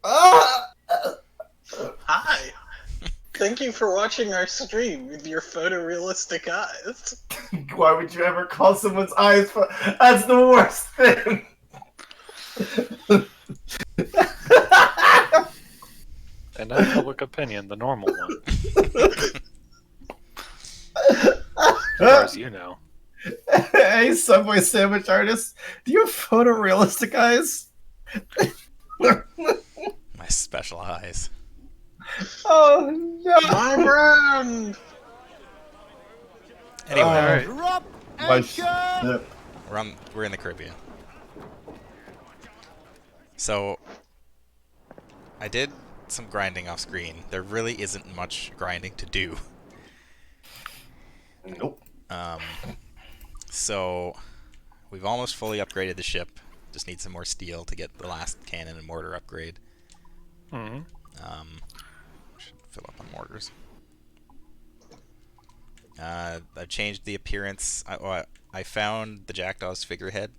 Ah! Hi. Thank you for watching our stream with your photorealistic eyes. Why would you ever call someone's eyes? That's the worst thing. And now public opinion, the normal one. As far as you know. Hey, Subway sandwich artist, do you have photorealistic eyes? My special eyes. Oh no! My brand! Anyway, Alright. Drop My and ship. we're in the Caribbean. So, I did some grinding off screen. There really isn't much grinding to do. Nope. So, we've almost fully upgraded the ship. Just need some more steel to get the last cannon and mortar upgrade. Mm-hmm. Should fill up on mortars. I've changed the appearance. I found the Jackdaw's figurehead.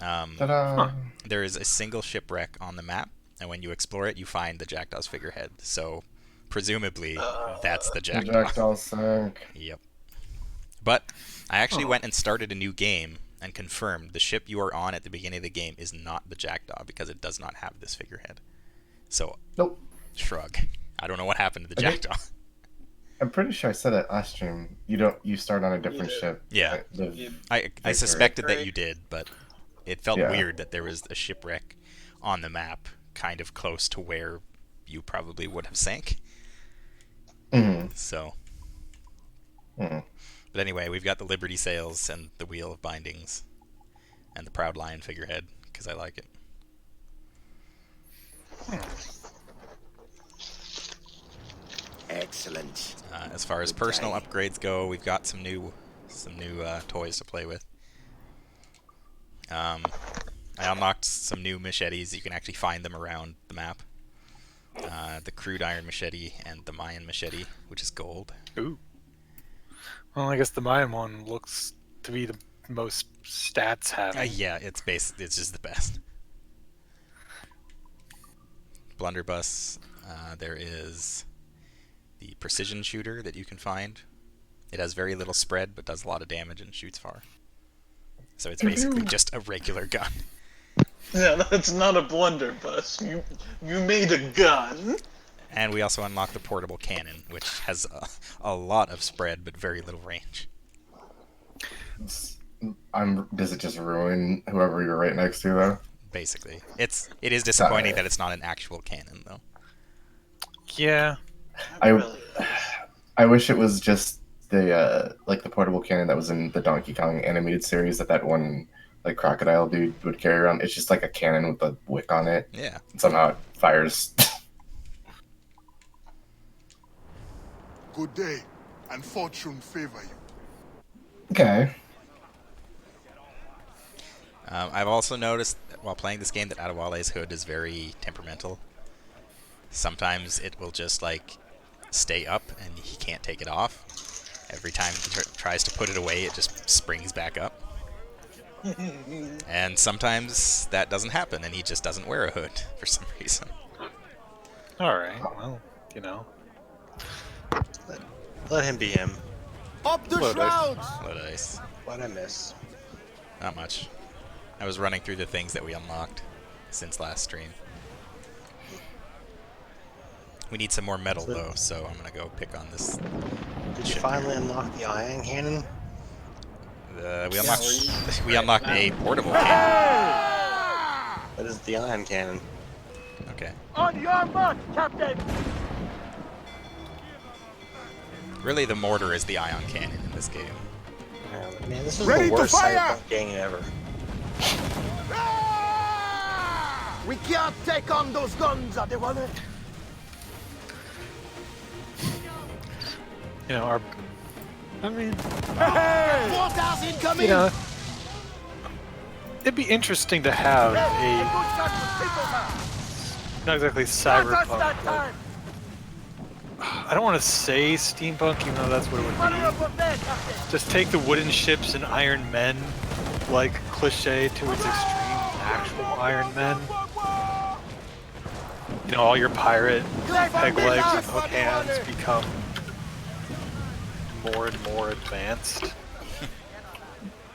Ta-da! There is a single shipwreck on the map, and when you explore it, you find the Jackdaw's figurehead. So, presumably, that's the The Jackdaw. Jackdaw sank. Yep. But I actually went and started a new game and confirmed the ship you are on at the beginning of the game is not the Jackdaw because it does not have this figurehead. So, Nope. shrug. I don't know what happened to the Okay. Jackdaw. I'm pretty sure I said it last stream. You start on a different ship. Yeah. The- I suspected that you did, but it felt Yeah. weird that there was a shipwreck on the map kind of close to where you probably would have sank. Mhm. So, Mhm. but anyway, we've got the Liberty sails and the Wheel of Bindings and the Proud Lion figurehead because I like it. Excellent. As far as personal upgrades go, we've got some new toys to play with. I unlocked some new machetes. You can actually find them around the map. The crude iron machete and the Mayan machete, which is gold. Ooh. Well, I guess the Mayan one looks to be the most stats having. Yeah, it's just the best. Blunderbuss. There is the precision shooter that you can find. It has very little spread, but does a lot of damage and shoots far. So it's basically just a regular gun. Yeah, that's not a blunderbuss. You made a gun. And we also unlock the portable cannon, which has a lot of spread, but very little range. Does it just ruin whoever you're right next to though? Basically, it is disappointing that it's not an actual cannon, though. Yeah. I wish it was just the like the portable cannon that was in the Donkey Kong animated series that one like crocodile dude would carry around. It's just like a cannon with a wick on it. Yeah. And somehow it fires. Good day, and fortune favor you. Okay. I've also noticed while playing this game that Adewale's hood is very temperamental. Sometimes it will just like stay up and he can't take it off. Every time he tries to put it away, it just springs back up. And sometimes that doesn't happen and he just doesn't wear a hood for some reason. Alright, well, you know. Let him be him. Up the Low dice. shrouds! Low dice. What I miss. Not much. I was running through the things that we unlocked since last stream. We need some more metal though, so I'm gonna go pick on this. Did you finally unlock the ion cannon? We unlocked a portable cannon. That is the ion cannon. Okay. On your mark, Captain! Really, the mortar is the ion cannon in this game. Man, this is Ready the to worst fire! cyberpunk game ever. We can't take on those guns, Adewale. You know, Mortars you incoming! know, it'd be interesting to have A a, good shot for people now. not exactly Not us cyberpunk, that but time. I don't want to say steampunk, even though that's what it would Fire be. up up there, Captain. Just take the wooden ships and Iron Men, like cliche to its extreme, actual Iron Men. You know, all your pirate peg legs and hook hands become more and more advanced.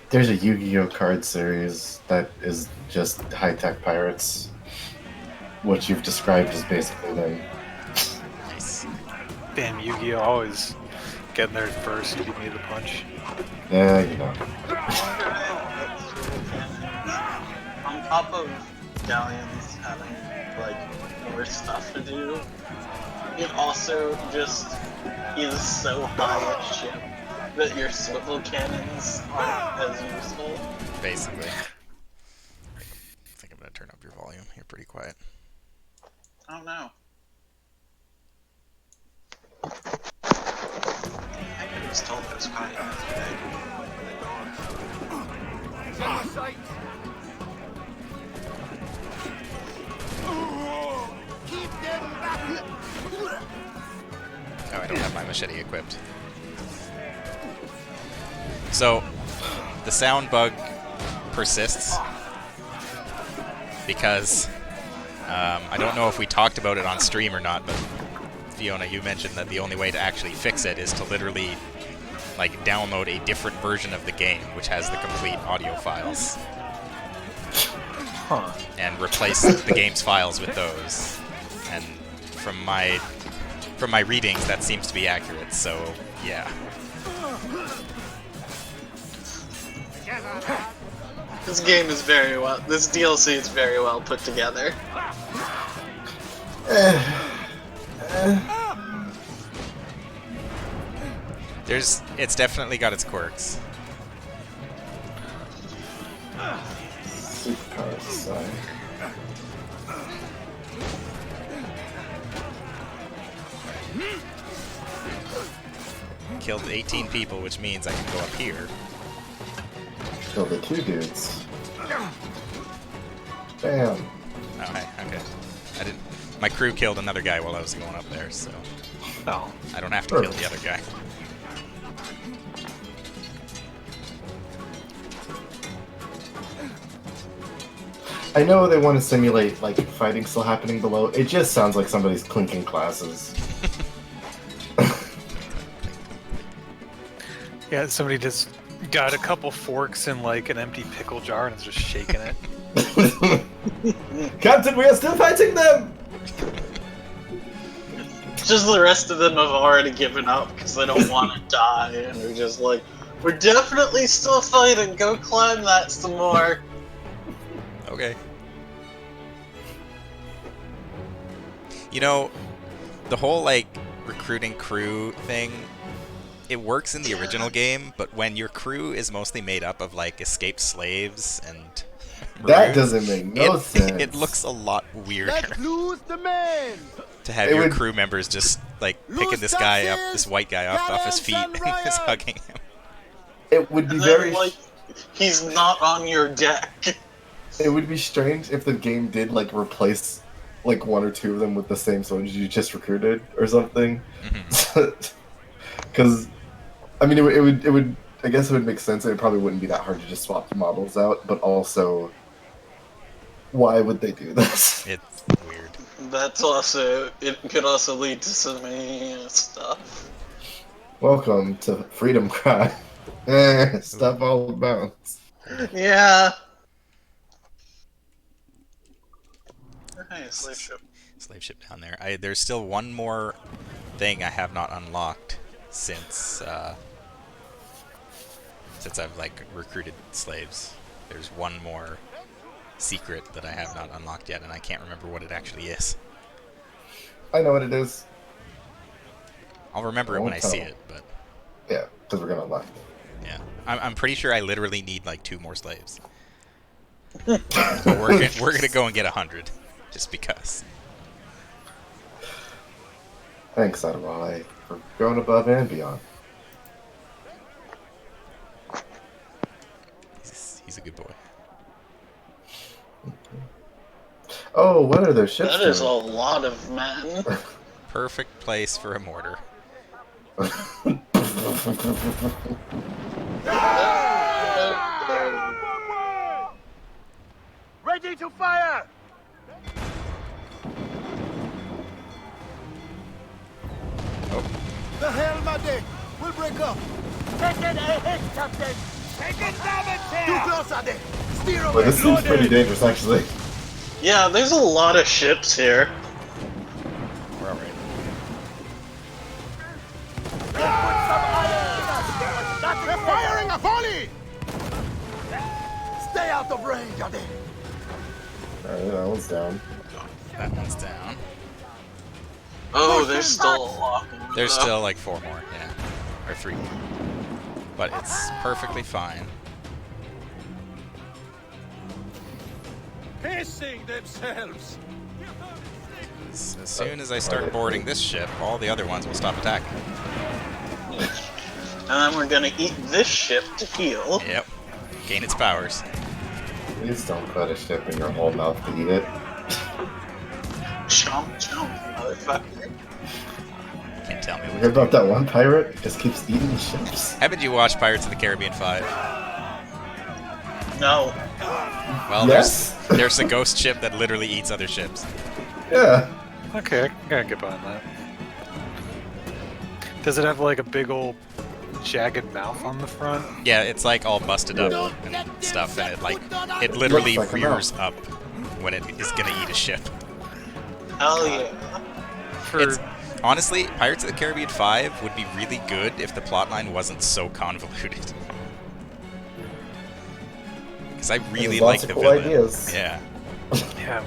There's a Yu-Gi-Oh card series that is just high-tech pirates. What you've described is basically them. Nice. Damn, Yu-Gi-Oh! Always getting there first, beat me to the punch. Yeah, you know. On top of galleons having like more stuff to do, it also just is so high a ship that your swivel cannons aren't as useful. Basically. I think I'm gonna turn up your volume. You're pretty quiet. Oh no. I could have told those quiet yesterday. Keep them back. Oh, I don't have my machete equipped. So, the sound bug persists because I don't know if we talked about it on stream or not, but Fiona, you mentioned that the only way to actually fix it is to literally like download a different version of the game, which has the complete audio files, and replace the game's files with those. And from my readings, that seems to be accurate. So yeah. This game is very well. This DLC is very well put together. It's definitely got its quirks. Superpower side. Killed 18 people, which means I can go up here. Kill the two dudes. Bam. Oh, hey, okay. I didn't. My crew killed another guy while I was going up there, so Oh. I don't have to kill the other guy. I know they want to simulate like fighting still happening below. It just sounds like somebody's clinking glasses. Yeah, somebody just got a couple forks in like an empty pickle jar and is just shaking it. Captain, we are still fighting them! Just the rest of them have already given up because they don't want to die, and they're just like, we're definitely still fighting. Go climb that some more. Okay. You know, the whole like recruiting crew thing, it works in the original game, but when your crew is mostly made up of like escaped slaves and That maroons, doesn't make no sense. It looks a lot weirder Let's lose the man. to have your crew members just like picking this guy up, this white guy off his feet, and just hugging him. It would be And very. then, like, he's not on your deck. It would be strange if the game did like replace like one or two of them with the same soldiers you just recruited or something. Because I mean, it would. I guess it would make sense. It probably wouldn't be that hard to just swap the models out. But also, why would they do this? It's weird. That's also, it could also lead to some stuff. Welcome to Freedom Cry. Stuff all about. Yeah. Hey, slave ship. Slave ship down there. There's still one more thing I have not unlocked since I've like recruited slaves. There's one more secret that I have not unlocked yet, and I can't remember what it actually is. I know what it is. I'll remember it when I see it, but yeah, because we're gonna unlock it. Yeah, I'm pretty sure I literally need like 2 more slaves. But we're gonna go and get 100, just because. Thanks, Adewale, for going above and beyond. He's a good boy. Oh, what are those ships That is a doing? lot of men. Perfect place for a mortar. Ready to fire. The hell, my day. We'll break up. Taking a hit, Captain. Taking damage here. Too close, Ade. Steer away. Well, this seems pretty dangerous, actually. Yeah, there's a lot of ships here. We're alright. They're firing a volley. Stay out of range, Ade. Alright, that one's down. That one's down. Oh, there's still a lot more. There's though. still like 4 more, yeah. Or 3 more. But it's perfectly fine. Pissing themselves. As soon as I start boarding this ship, all the other ones will stop attacking. And then we're gonna eat this ship to heal. Yep. Gain its powers. Please don't put a ship in your whole mouth to eat it. Chomp chomp, motherfucker. Can't tell me You what heard to do. about that one pirate who just keeps eating the ships? Haven't you watched Pirates of the Caribbean 5? No. Well, Yes. there's a ghost ship that literally eats other ships. Yeah. Okay, I gotta get behind that. Does it have like a big old jagged mouth on the front? Yeah, it's like all busted up and stuff, and it literally Looks like a rears up when it is gonna eat a ship. Hell yeah. It's honestly, Pirates of the Caribbean 5 would be really good if the plotline wasn't so convoluted. Because I really There's like lots the of cool villain. ideas. Yeah. Yeah.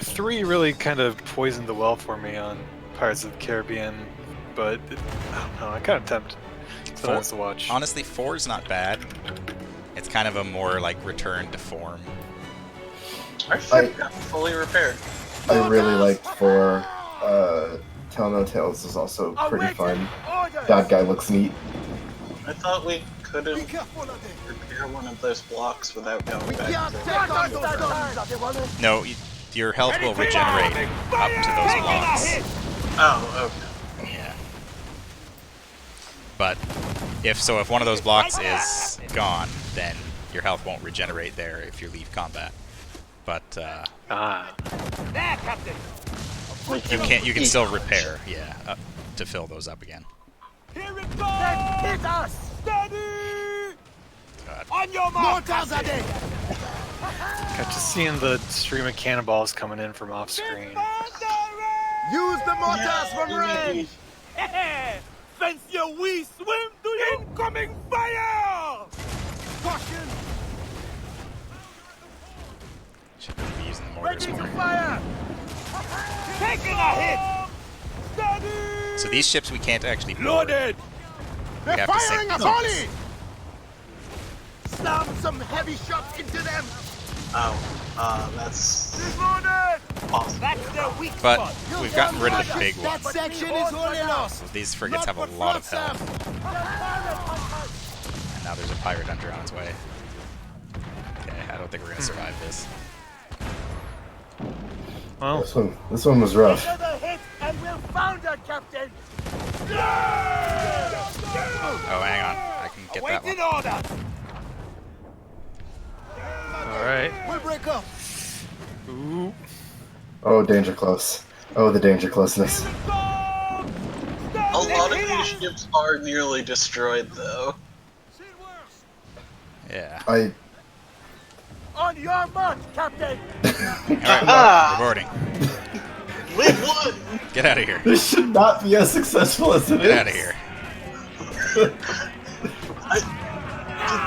3 really kind of poisoned the well for me on Pirates of the Caribbean, but I don't know, I kind of tempted sometimes to watch. Honestly, 4 is not bad. It's kind of a more like return to form. Our ship got fully repaired. I really liked 4. Tell No Tales is also pretty fun. Bad guy looks neat. I thought we Be couldn't careful, Ade. repair one of those blocks without going We back can't to take on those guns, Ade, Wale. No, your health will regenerate up to those blocks. Oh, okay. Yeah. But if one of those blocks is gone, then your health won't regenerate there if you leave combat. But Ah. There, Captain. you can still repair, yeah, to fill those up again. Here it goes. Then hit us. Steady. God. On your mark, Ade. Got to seeing the stream of cannonballs coming in from off screen. Use the mortars from range. Fence your we swim to the incoming fire. Caution. Should really be using the mortars Ready to more. fire. Taking a hit. Steady. So these ships we can't actually board. Loaded. We have to sink them. Slam some heavy shots into them. Oh, that's Loaded. awesome. That's their weak But spot. we've gotten rid of the big That ones. section is holding us. So these frigates have a lot of health. And now there's a pirate hunter on its way. Okay, I don't think we're gonna survive this. Well, This one was rough. Another hit and we'll founder, Captain. Oh, hang on. I can get that Awaiting one. order. alright. We'll break up. Ooh. Oh, danger close. Oh, the danger closeness. A lot of these ships are nearly destroyed, though. Yeah. On your mark, Captain. Alright, we're boarding. Leave one! Get out of here. This should not be as successful as it is. Get out of here. Did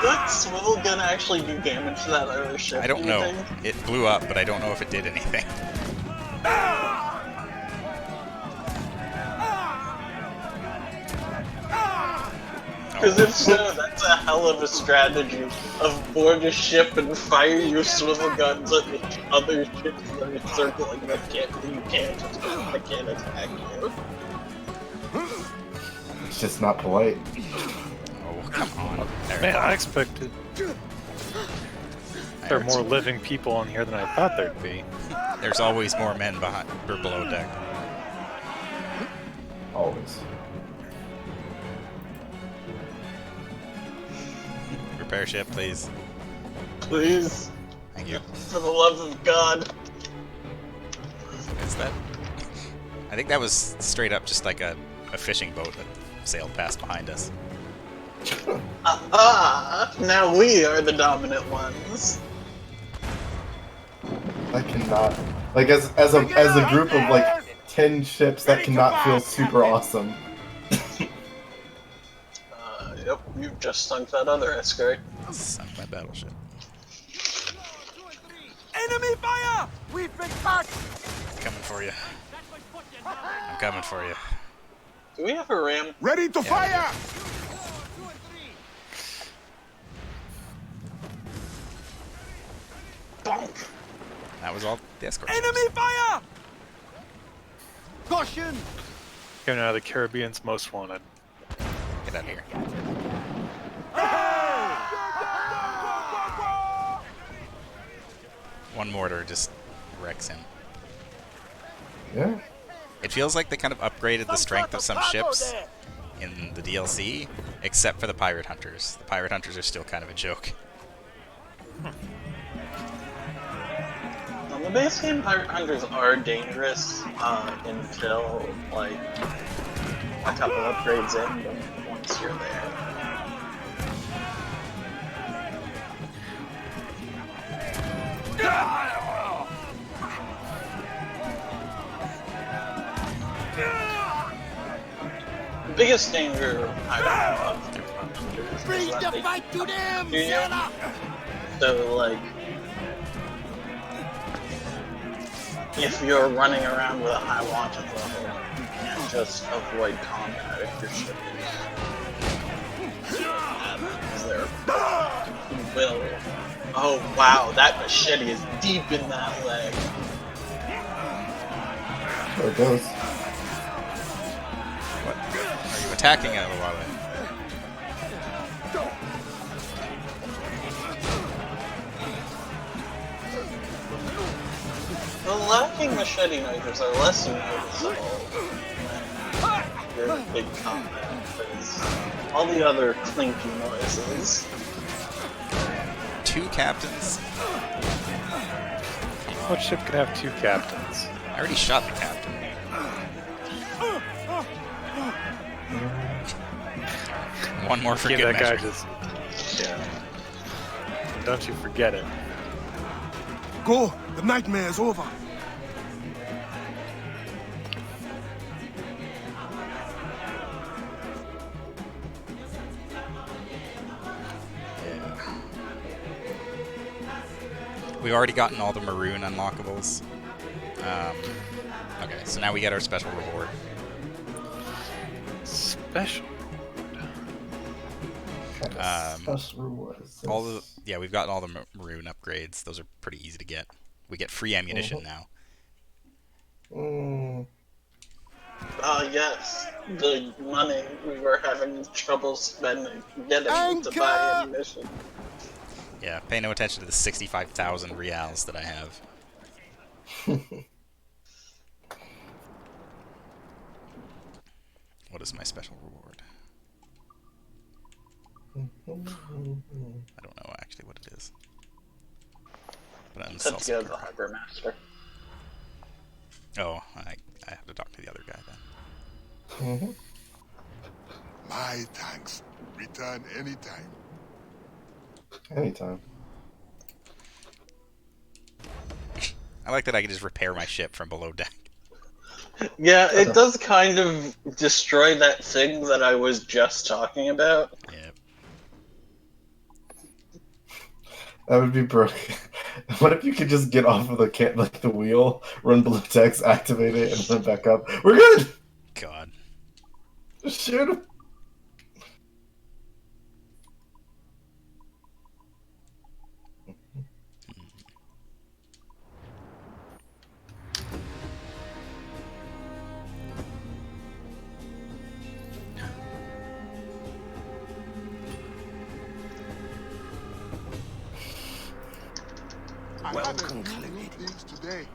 that swivel gun actually do damage to that other ship? I don't do you know. think? It blew up, but I don't know if it did anything. Because if so, that's a hell of a strategy of board a ship and fire your swivel guns at the other ships that are circling that you can't attack you. It's just not polite. Oh, come on. There. Man, I expected there are more living people on here than I thought there'd be. There's always more men behind or below deck. Always. Repair ship, please. Please, Thank you. for the love of God. Is that? I think that was straight up just like a fishing boat that sailed past behind us. Now we are the dominant ones. I cannot. Like as a group of like 10 ships, that cannot feel super awesome. Yep, you've just sunk that other AssCreed. Sunk my battleship. Enemy fire! We've been touched! Coming for you. I'm coming for you. Do we have a ram? Ready to fire! Bonk! That was all the escort. Enemy fire! Caution! You're now the Caribbean's most wanted. Get out of here. One mortar just wrecks him. Yeah. It feels like they kind of upgraded the strength of some ships in the DLC, except for the pirate hunters. The pirate hunters are still kind of a joke. On the base game, pirate hunters are dangerous until like a couple upgrades in, but once you're there. The biggest danger of pirate hunters Bring is that the they fight to them, do you. Santa! So like, if you're running around with a high wanted level, you can't just avoid combat if your ship is there. You will. Oh wow, that machete is deep in that leg. There it goes. What? Are you attacking it while The lacking machete notices are less noticeable when you're in big combat, because all the other clinky noises. two captains? What ship can have two captains? I already shot the captain. One more for Give good that guy measure. just... Yeah. Don't you forget it. Go! The nightmare is over! We've already gotten all the maroon unlockables. Okay, so now we get our special reward. Special. Special reward is this? All the we've gotten all the maroon upgrades. Those are pretty easy to get. We get free ammunition now. Yes, the money we were having trouble spending, getting to buy ammunition. Yeah, pay no attention to the 65,000 reals that I have. What is my special reward? I don't know actually what it is. But I'm Since you're the harbor master. Oh, I have to talk to the other guy then. My thanks. Return anytime. Anytime. I like that I can just repair my ship from below deck. Yeah, it does kind of destroy that thing that I was just talking about. Yeah. That would be broken. What if you could just get off of the wheel, run below decks, activate it, and then back up? We're good! God. Just shoot him! I have a few new things today.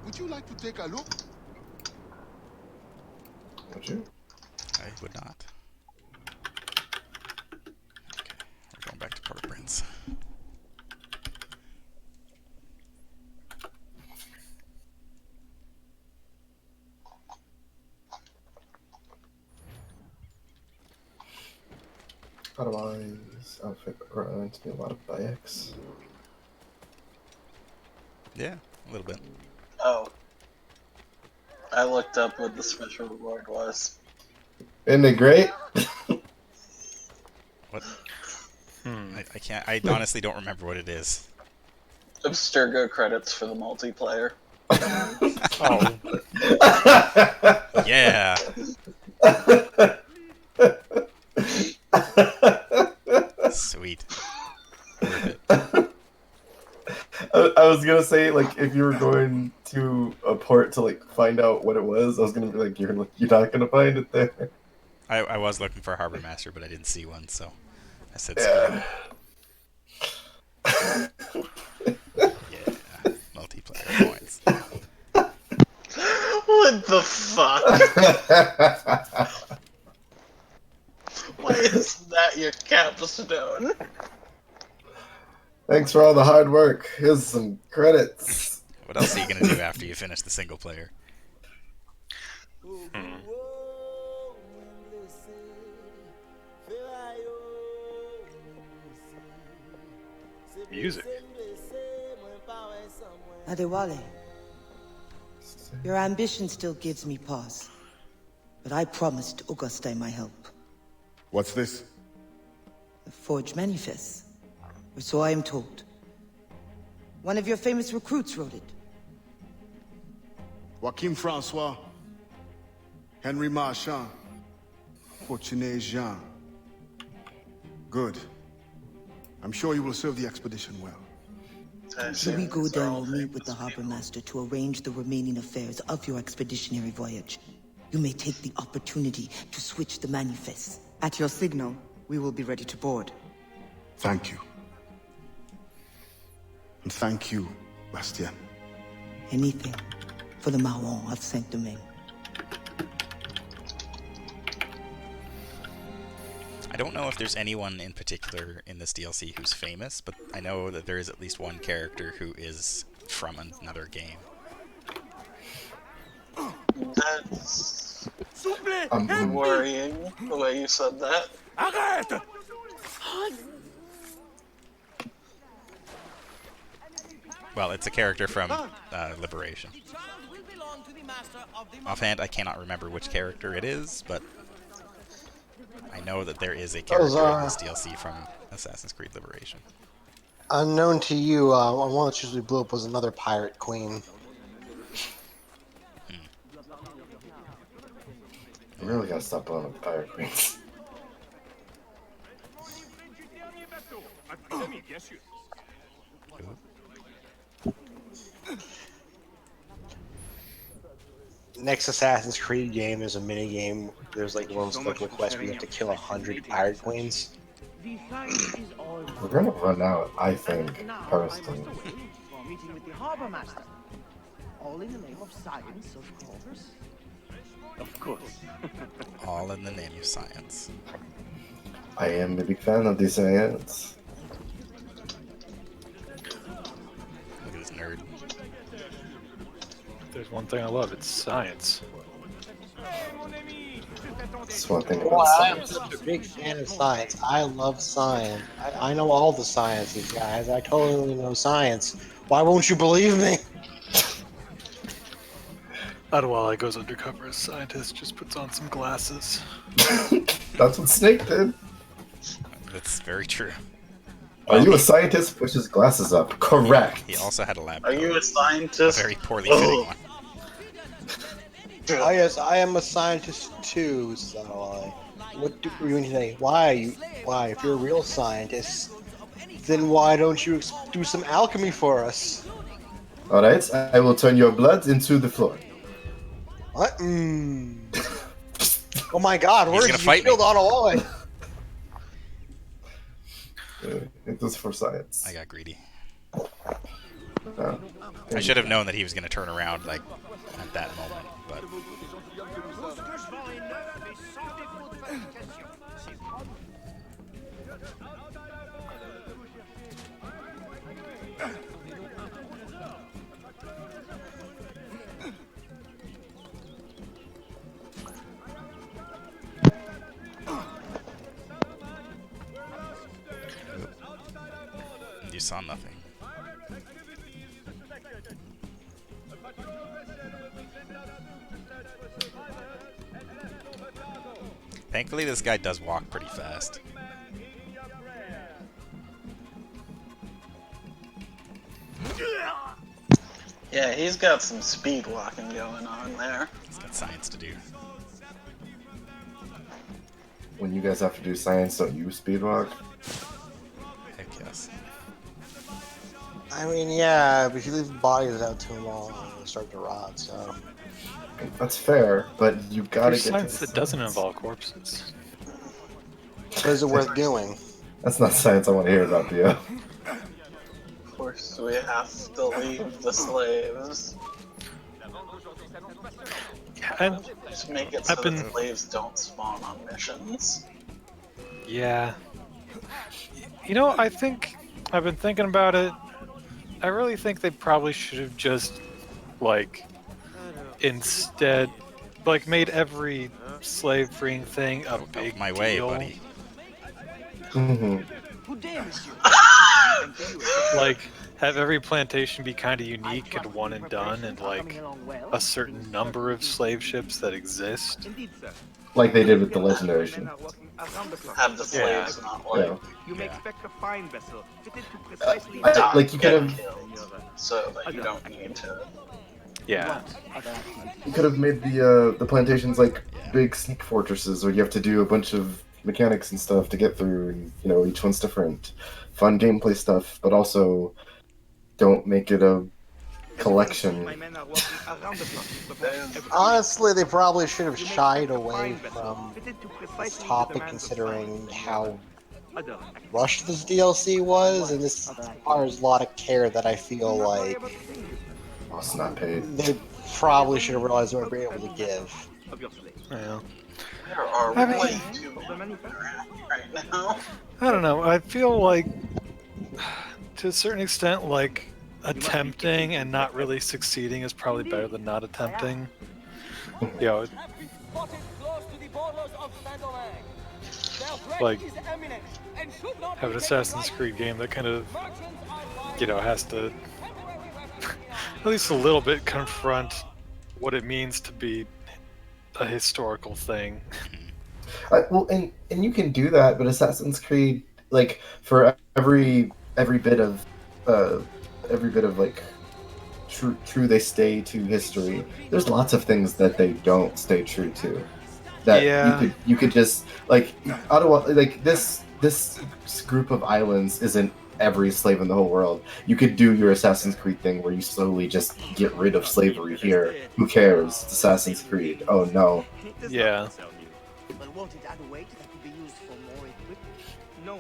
Would you like to take a look? Would you? I would not. Okay, we're going back to Port-au-Prince. customize outfit run to do a lot of bikes. Yeah, a little bit. Oh, I looked up what the special reward was. Isn't it great? What? I can't. I honestly don't remember what it is. Abstergo credits for the multiplayer. Oh, Yeah. Sweet. Worth it. I was gonna say, like, if you were going to a port to like find out what it was, I was gonna be like, you're not gonna find it there. I was looking for a Harbor Master, but I didn't see one, so I said screw Yeah. it. Yeah. Multiplayer points. What the fuck? Why is that your capstone? Thanks for all the hard work. Here's some credits. What else are you gonna do after you finish the single player? music. Adewale, your ambition still gives me pause. But I promised Auguste my help. What's this? The Forge Manifest. Or so I am told. One of your famous recruits wrote it. Joachim Francois, Henry Marchand, Fortuné Jean. Good. I'm sure you will serve the expedition well. Should we go there, we'll meet with the Harbor Master to arrange the remaining affairs of your expeditionary voyage. You may take the opportunity to switch the manifest. At your signal, we will be ready to board. Thank you. And thank you, Bastien. Anything for the Marron of Saint-Domingue. I don't know if there's anyone in particular in this DLC who's famous, but I know that there is at least one character who is from another game. That's worrying, the way you said that. Well, it's a character from Liberation. Offhand, I cannot remember which character it is, but I know that there is a character in this DLC from Assassin's Creed Liberation. Unknown to you, one that usually blew up was another pirate queen. You really gotta stop blowing up the pirate queens. Next Assassin's Creed game is a mini game. There's like one special quest where you have to kill 100 pirate queens. We're gonna run out, I think, personally. Meeting with the Harbor Master. All in the name of science, of course. Of course. All in the name of science. I am a big fan of this science. Look at this nerd. There's one thing I love, it's science. That's one thing Well, about I am science. such a big fan of science. I love science. I know all the sciences, guys. I totally know science. Why won't you believe me? Adewale goes undercover as scientist, just puts on some glasses. That's what Snake did. That's very true. Are you a scientist? Push his glasses up. Correct. He also had a lab Are coat. you a A scientist? very poorly fitting one. Oh yes, I am a scientist too. So, what do you mean today? Why? If you're a real scientist, then why don't you do some alchemy for us? All right, I will turn your blood into the floor. What? Oh my God! He's Where gonna did you fight me. killed Adewale? It was for science. I got greedy. No. I should have known that he was going to turn around like at that moment, but focus on nothing. Thankfully, this guy does walk pretty fast. Yeah, he's got some speed walking going on there. He's got science to do. When you guys have to do science, don't you speedwalk? Heck yes. I mean, yeah, but if you leave the bodies out too long, it'll start to rot, so... That's fair, but you gotta There's get science to that doesn't involve corpses. But is it worth doing? That's not science I want to hear about, Theo. Of course, we have to leave the slaves Yeah, and to make it so that slaves don't spawn on missions. yeah. You know, I think I've been thinking about it. I really think they probably should have just, like, instead, like, made every slave freeing thing a big My way, deal. buddy. Like, have every plantation be kind of unique and one and done, and like a certain number of slave ships that exist. Like they did with the legendary ship. Have the slaves not like Yeah. You may expect a fine vessel fitted to Uh, precisely like you get could have, killed, so that you don't need to. Yeah. you could have made the plantations like big sneak fortresses, where you have to do a bunch of mechanics and stuff to get through, and you know each one's different, fun gameplay stuff, but also don't make it a collection. My men are walking around the clock before everything. Honestly, they probably should have shied away from Fitted to this precisely the topic, demands of considering how other rushed this DLC was, and this requires a lot of care that I feel like Oh, it's not paid. they probably should have realized they weren't being able to give. of your slaves. Yeah. There are I mean- way too many right now. I don't know. I feel like, to a certain extent, like attempting and not really succeeding is probably better than not attempting. You know, like have an Assassin's Creed game that kind of, you know, has to at least a little bit confront what it means to be a historical thing. Well, and you can do that, but Assassin's Creed, like for every bit of like true they stay to history. There's lots of things that they don't stay true to. That Yeah. you could just like Ottawa, like this group of islands isn't every slave in the whole world. You could do your Assassin's Creed thing where you slowly just get rid of slavery here. Who cares? It's Assassin's Creed. Oh no. Yeah. But won't it add weight that could be used for more equipment? No.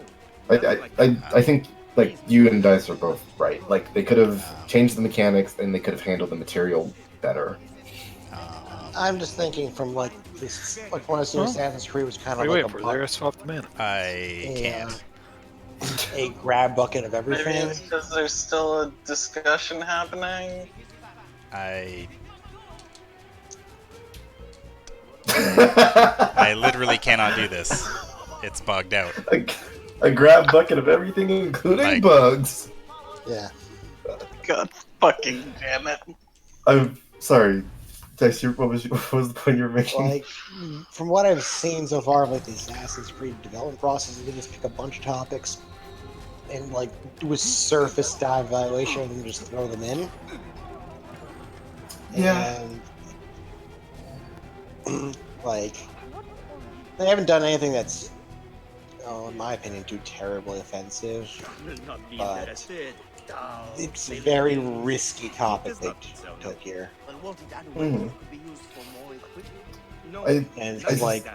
I think like you and Dice are both right. Like they could have changed the mechanics and they could have handled the material better. I'm just thinking from like this, like when I see Huh? Assassin's Creed was kind Wait, of wait, like for a, there, swap the mana. I can't. a grab bucket of Maybe everything. it's because there's still a discussion happening. I literally cannot do this. It's bugged out. A grab bucket of everything, including Like- bugs. Yeah. God fucking damn it. I'm sorry, Dice. What was the point you were making? Like, from what I've seen so far of like the Assassin's Creed development process, you can just pick a bunch of topics and like do a surface dive evaluation and just throw them in. Yeah. And like, they haven't done anything that's, in my opinion, too terribly offensive. But it's a very risky topic they took here. But won't it add weight Mhm. that could be used for more equipment? No. And I- like,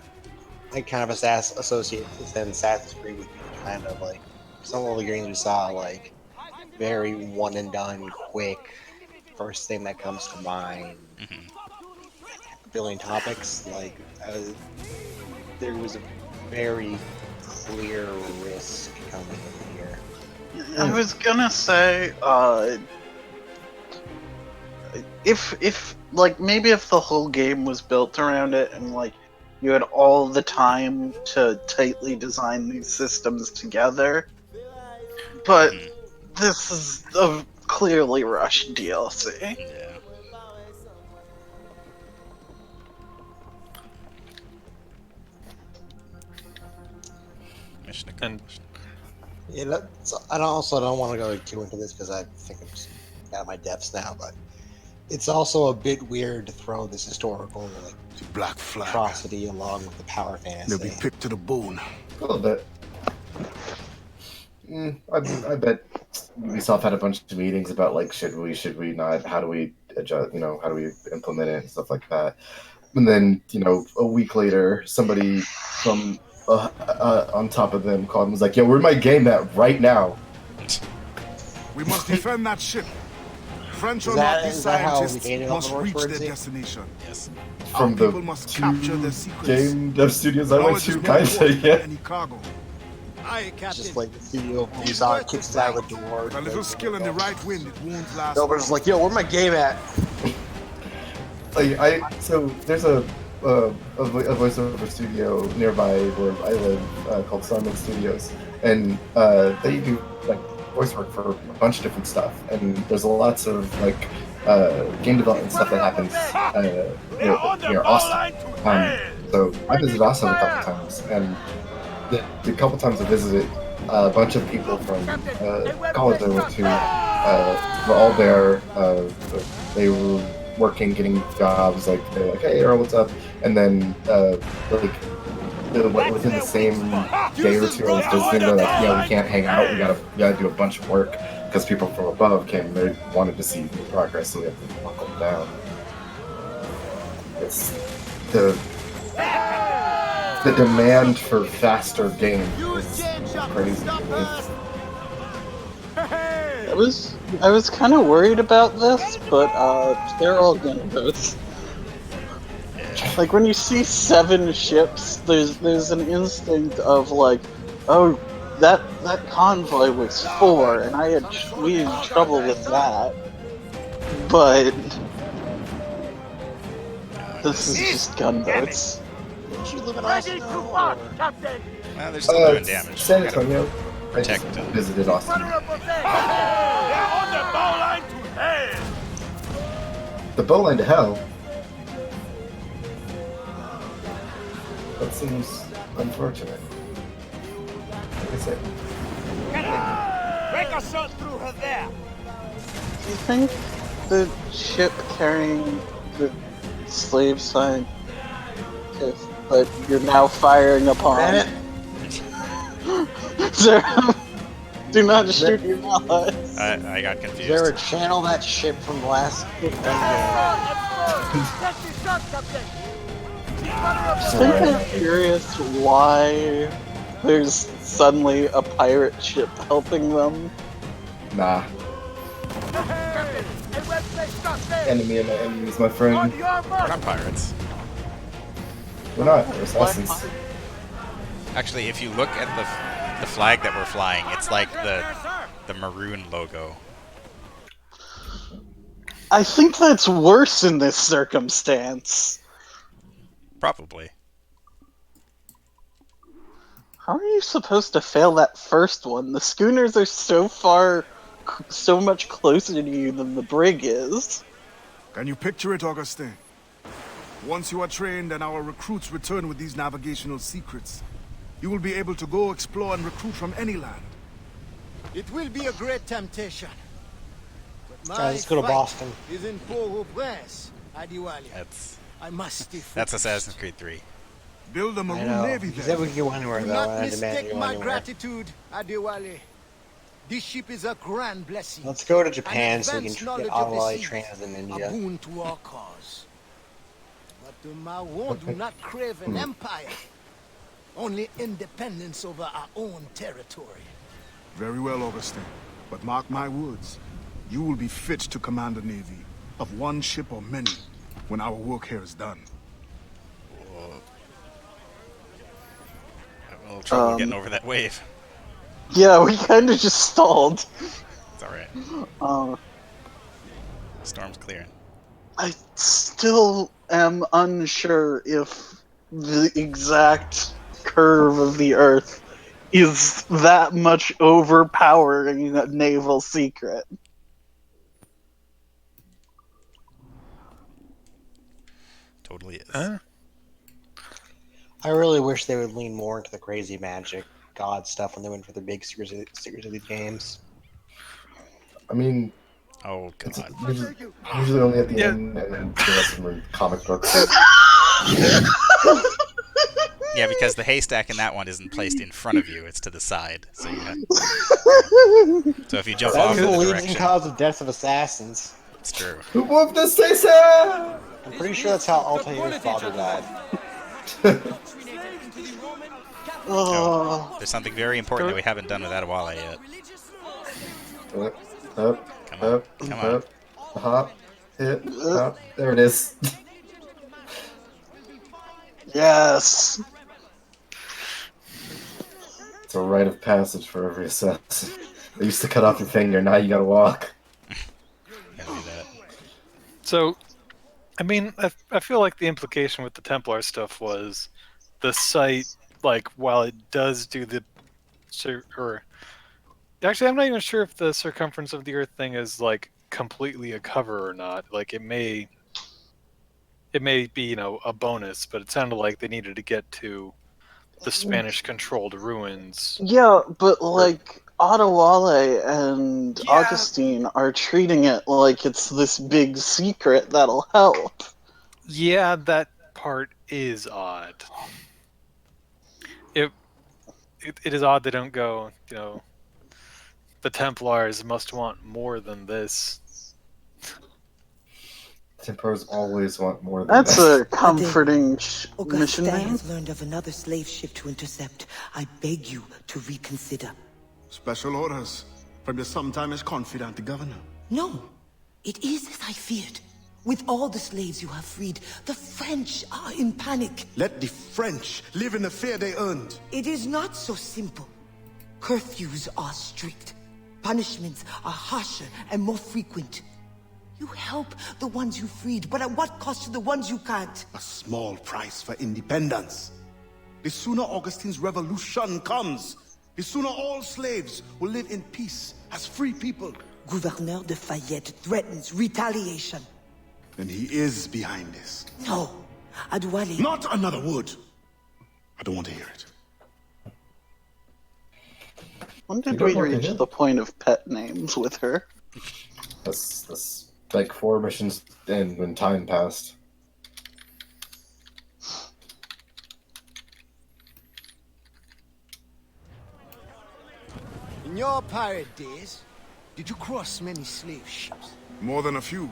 I kind of associate Assassin's Creed with kind of like some of the games we saw, like very one and done, quick, first thing that comes to mind. Mhm. A billion topics, like there was a very clear risk coming in here. I was gonna say, if like maybe if the whole game was built around it and like you had all the time to tightly design these systems together, but this is a clearly rushed DLC. Yeah. Mission And accomplished. Yeah, I don't want to go too into this because I think I'm just out of my depths now. But it's also a bit weird to throw this historical like The Black Flag. atrocity along with the power They'll be fantasy. picked to the bone. A little bit. I bet Ubisoft had a bunch of meetings about like should we not, how do we adjust, how do we implement it and stuff like that. And then a week later, somebody from on top of them called and was like, "Yo, where my game at right now?" We must defend that ship. French Is or that- not, these is that how the scientists game must development reach works, their Birdsie? destination. Yes. Our From the people must two capture their secrets. game dev studios I went Knowledge is to, more kind important of, than yeah. any cargo. Aye, It's Captain. just like the CEO of Ubisoft kicks out the door. With a little skill in the right wind, it won't last. No, but it's like, yo, where my game at? So there's a voiceover studio nearby where I live called Starman Studios, and they do like voice work for a bunch of different stuff. And there's lots of like game development stuff that happens near Austin. So I visited Austin a couple times, and the couple times I visited, a bunch of people from college I went to were all there. They were working, getting jobs. Like they're like, "Hey, Earl, what's up?" And then within the same day or two, I was visiting. They're like, "Yeah, we can't hang out. We gotta do a bunch of work because people from above came. They wanted to see the progress, so we have to buckle down." It's the demand for faster games is crazy. I was kind of worried about this, but they're all gunboats. Like when you see 7 ships, there's an instinct of like, oh, that convoy was 4, and we had trouble with that. But this is just gunboats. You live in Ready Austin, to though, march, or- Captain. Well, they're still doing It's damage. San Gotta Antonio. I just protect them. visited Austin. Fire up ahead. They're on the bow line to hell. The bowline to hell. That seems unfortunate. Like I said, Captain, break a shot through her there. Do you think the ship carrying the slave sign, but you're now firing upon? Sir, do not shoot your allies. I got Is there a confused. channel that ship from the last? Take the shot, Captain. I think I'm curious why there's suddenly a pirate ship helping them. nah. Captain, a web place shot there. Enemy of my enemy is my On friend. your We're mark. not pirates. We're not. We're assassins. Actually, if you look at the flag that we're flying, it's like the maroon logo. I think that's worse in this circumstance. Probably. How are you supposed to fail that first one? The schooners are so much closer to you than the brig is. Can you picture it, Augustin? Once you are trained and our recruits return with these navigational secrets, you will be able to go explore and recruit from any land. It will be a great temptation. But my Guys, let's go to fight Boston. is in Port-au-Prince, Adiwali. That's I must stay focused. that's Assassin's Creed 3. Build a I maroon know. navy He said there. we could go anywhere, Do though. not I demand mistake you go my anywhere. gratitude, Adewale. This ship is a grand blessing. Let's go to Japan so we can advanced knowledge get of the Adelai seas, trained as a a ninja. boon to our cause. But the Mawon do not crave an empire, only independence over our own territory. Very well, Augustin. But mark my words, you will be fit to command a navy of one ship or many when our work here is done. Having a little trouble getting over that wave. Yeah, we kind of just stalled. It's alright. Storm's clearing. I still am unsure if the exact curve of the Earth is that much overpowering a naval secret. Totally is. Huh? I really wish they would lean more into the crazy magic god stuff when they went for the big secrets of these games. I mean, Oh it's god. usually only at the Yeah. end, and then the rest of them are comic books. Yeah, because the haystack in that one isn't placed in front of you; it's to the side. So you have. So if you jump That off is in the the leading direction, cause of deaths of assassins. it's true. Who moved the station? I'm pretty sure that's how Altair's father died. Oh, Oh, there's something very important that we haven't done with Adewale yet. Up, Come on, come on. hop, hit, hop. There it is. yes. It's a rite of passage for every assassin. They used to cut off your finger, now you gotta walk. Gotta do that. So, I mean, I feel like the implication with the Templar stuff was the site, like, while it does do the, or actually, I'm not even sure if the circumference of the Earth thing is like completely a cover or not. Like, it may be, you know, a bonus, but it sounded like they needed to get to the Spanish-controlled ruins. Yeah, but like Adewale and Augustine are treating it like it's this big secret that'll help. Yeah, that part is odd. It is odd they don't go, you know, the Templars must want more than this. Templars always want more than That's that. a comforting Auguste mission name. has learned of another slave ship to intercept. I beg you to reconsider. Special orders from your sometimes confidant, the governor. No, it is as I feared. With all the slaves you have freed, the French are in panic. Let the French live in the fear they earned. It is not so simple. Curfews are strict. Punishments are harsher and more frequent. You help the ones you freed, but at what cost to the ones you can't? A small price for independence. The sooner Augustine's revolution comes, the sooner all slaves will live in peace as free people. Gouverneur de Fayette threatens retaliation. And he is behind this. No, Adewale. Not another word. I don't want to hear it. When did You don't we want to reach hear? the point of pet names with her? That's like 4 missions in when time passed. In your pirate days, did you cross many slave ships? More than a few.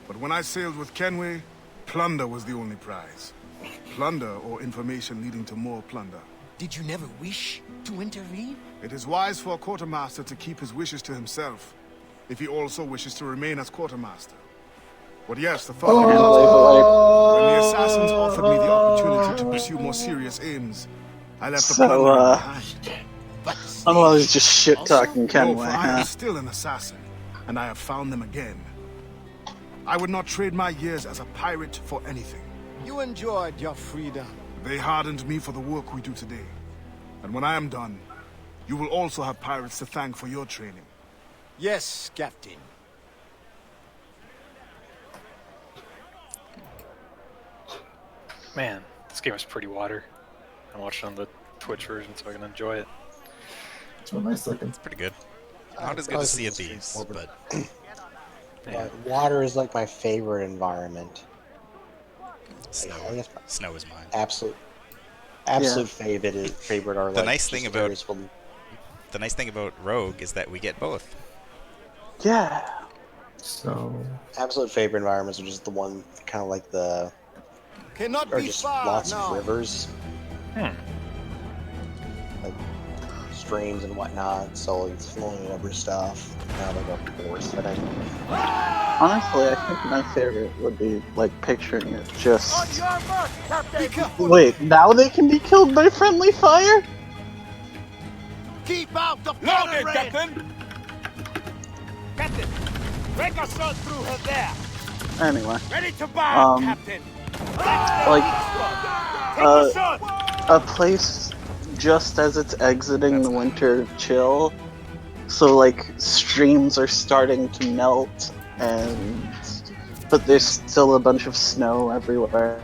But when I sailed with Kenway, plunder was the only prize. Plunder or information leading to more plunder. Did you never wish to intervene? It is wise for a quartermaster to keep his wishes to himself, if he also wishes to remain as quartermaster. But yes, the thought when the assassins offered me the opportunity to pursue more serious aims, I left the So, plundering behind. But I'm always just shit talking No, Kenway, for I huh? am still an assassin, and I have found them again. I would not trade my years as a pirate for anything. you enjoyed your freedom. They hardened me for the work we do today. And when I am done, you will also have pirates to thank for your training. Yes, Captain. Man, this game is pretty water. I'm watching on the Twitch version so I can enjoy it. It's real nice looking. It's pretty good. Not as good as Sea of Thieves, but Yeah. Water is like my favorite environment. snow. I guess Snow is mine. absolute favorite are The like nice just thing about- areas full- The nice thing about Rogue is that we get both. Yeah. So absolute favorite environments are just the one kind of like the Cannot or be just far lots now. of rivers, Hmm. like streams and whatnot. So it's flowing over stuff. Kind of like a forest setting. Honestly, I think my favorite would be like picturing it just. On your mark, Captain. Be careful. Wait, now they can be killed by friendly fire? Keep out the Loaded, rain. Captain! Captain, break a shot through her there! Anyway, Ready to bomb, Um, Captain! like, Take a shot! a place just as it's exiting That's the not- winter chill. So like streams are starting to melt, but there's still a bunch of snow everywhere.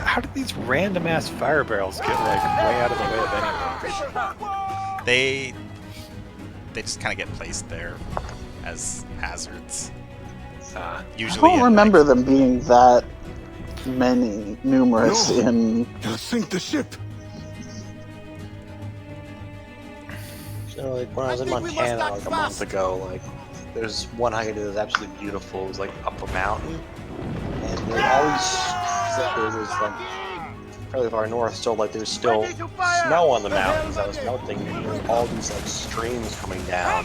How did these random ass fire barrels get like way out of the way of anyone? They just kind of get placed there as hazards. I Usually, don't in, remember like, them being that numerous No. in. They'll sink the ship. So, like, when I was in Montana like a month ago, like, there's one hike I did that's absolutely beautiful. It was like up a mountain, and there were all these. It was like fairly far north, so like there's still snow on the mountains that was melting, and there's all these like streams coming down.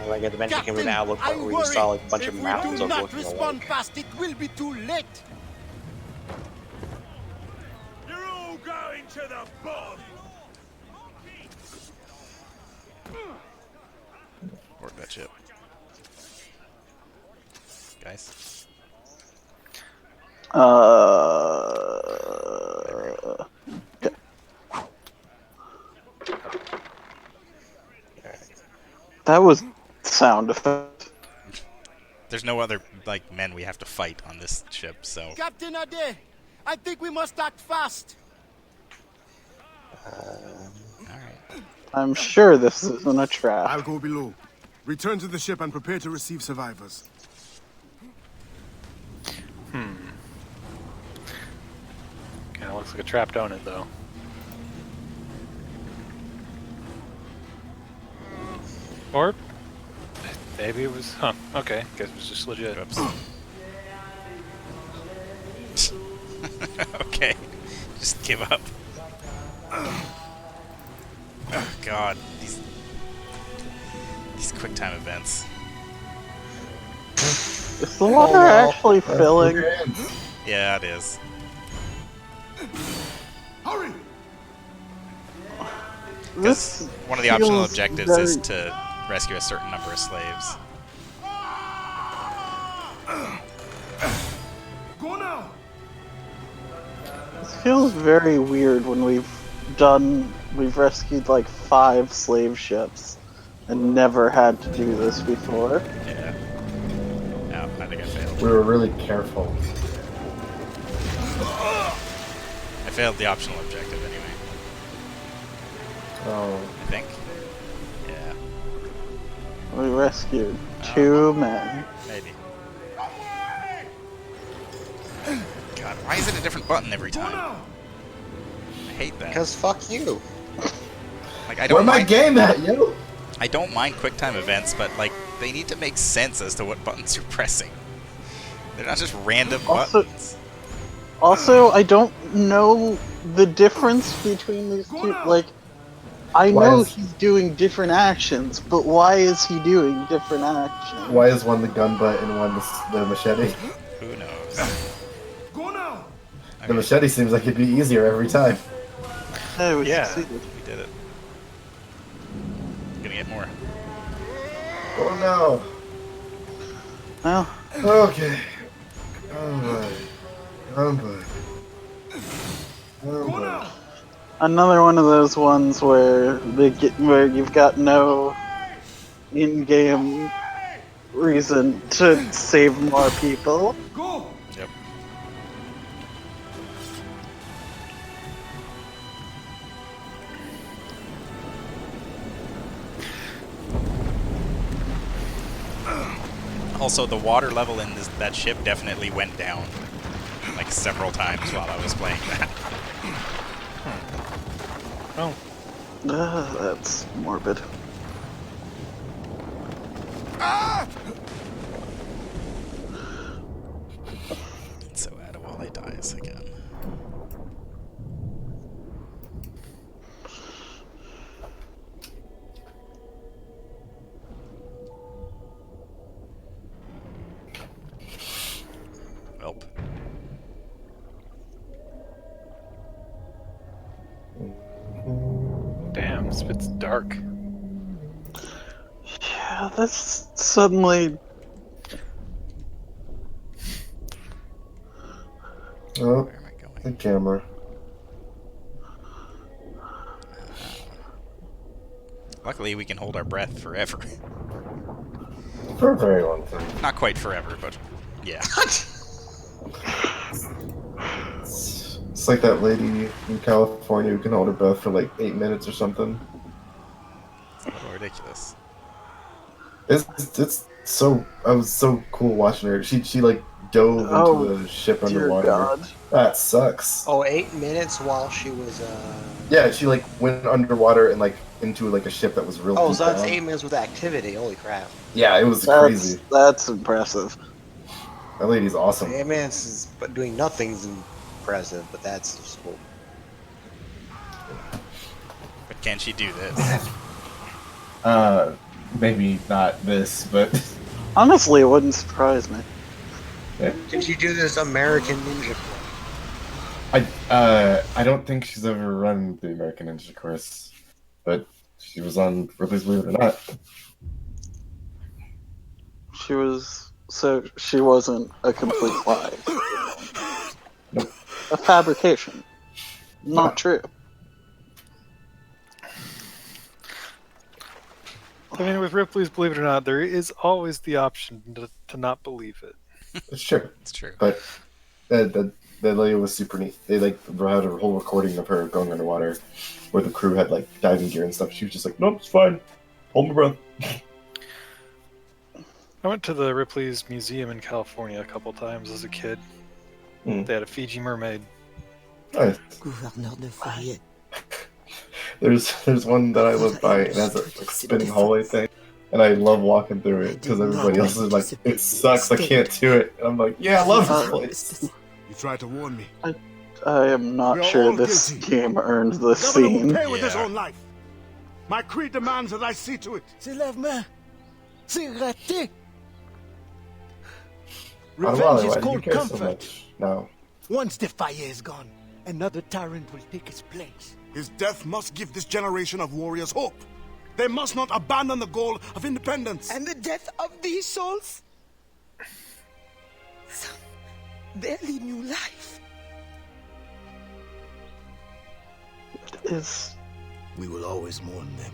Like at the bench came an outlook where you saw like a bunch of mountains overlooking the lake. Fast, it will be too late. You're all going to the bottom. board that ship. Guys. That was sound effect. There's no other, like, men we have to fight on this ship, so... Captain Ade, I think we must act fast. Alright. I'm sure this isn't a trap. I'll go below. Return to the ship and prepare to receive survivors. Kinda looks like a trap, don't it, though? Or maybe it was, okay, guess it was just legit. Oops. Okay. Just give up. Oh god, these QuickTime events. Is the water actually filling? Yeah, it is. Hurry! This One of the optional feels objectives is very- to rescue a certain number of slaves. Go now! This feels very weird when we've rescued like 5 slave ships and never had to do this before. Yeah. No, I think I failed. We were really careful. I failed the optional objective anyway. Oh. I think. Yeah, We rescued 2 men. maybe. God, why is it a different button every time? I hate that. Because fuck you. Like, I Where don't my mind, game at, yo? I don't mind QuickTime events, but like they need to make sense as to what buttons you're pressing. They're not just random Also- buttons. Also, I don't know the difference between these two. Like, I Why know is- he's doing different actions, but why is he doing different actions? Why is one the gun butt and one the machete? Who knows? Go now! The machete seems like it'd be easier every time. Hey, we Yeah. succeeded. We did it. Gonna get more. Oh no. Well, Okay. Oh boy. Oh boy. Oh Go boy. now! another one of those ones where where you've got no in-game reason to save more people. Go! Yep. Also, the water level in that ship definitely went down, like, several times while I was playing that. Oh, That's morbid. And so Adewale dies again. Welp. damn, this bit's dark. Yeah, this suddenly. Oh, Where am I going? The camera. Luckily, we can hold our breath forever. For a very long time. Not quite forever, but yeah. It's like that lady in California who can hold her breath for like 8 minutes or something. A little ridiculous. It's so I was so cool watching her. She like dove Oh, into the ship dear underwater. God. That sucks. Oh, 8 minutes while she was. Yeah, she like went underwater and like into like a ship that was real Oh, deep so that's down. 8 minutes with activity. Holy crap! Yeah, it was crazy. That's impressive. That lady's awesome. 8 minutes is but doing nothing's impressive, but that's just cool. But can she do this? Maybe not this, but Honestly, it wouldn't surprise me. Can she do this American Ninja Course? I don't think she's ever run the American Ninja Course, but she was on Ripley's Believe It or Not. She wasn't a complete lie. Nope. A fabrication. Not true. I mean, with Ripley's Believe It or Not, there is always the option to not believe it. It's true. It's true. But that lady was super neat. They like had a whole recording of her going underwater, where the crew had like diving gear and stuff. She was just like, "Nope, it's fine. Hold my breath." I went to the Ripley's Museum in California a couple times as a kid. Mm. They had a Fiji mermaid. Nice. Gouverneur de Fayette. There's one that I live by, and it has a like, spinning hallway thing, and I love walking through it because everybody else is like, "It sucks, I can't do it." And I'm like, "Yeah, I love this place." You tried to warn me. I am We not are sure all this guilty. game earned this Governor will scene. pay with his Yeah. own life. My creed demands that I see to it. C'est lave-main. C'est raté. Why Revenge do is you called care so comfort. much? No. Once the fire is gone, another tyrant will take its place. His death must give this generation of warriors hope. They must not abandon the goal of independence. And the death of these souls? Some barely new life. We will always mourn them.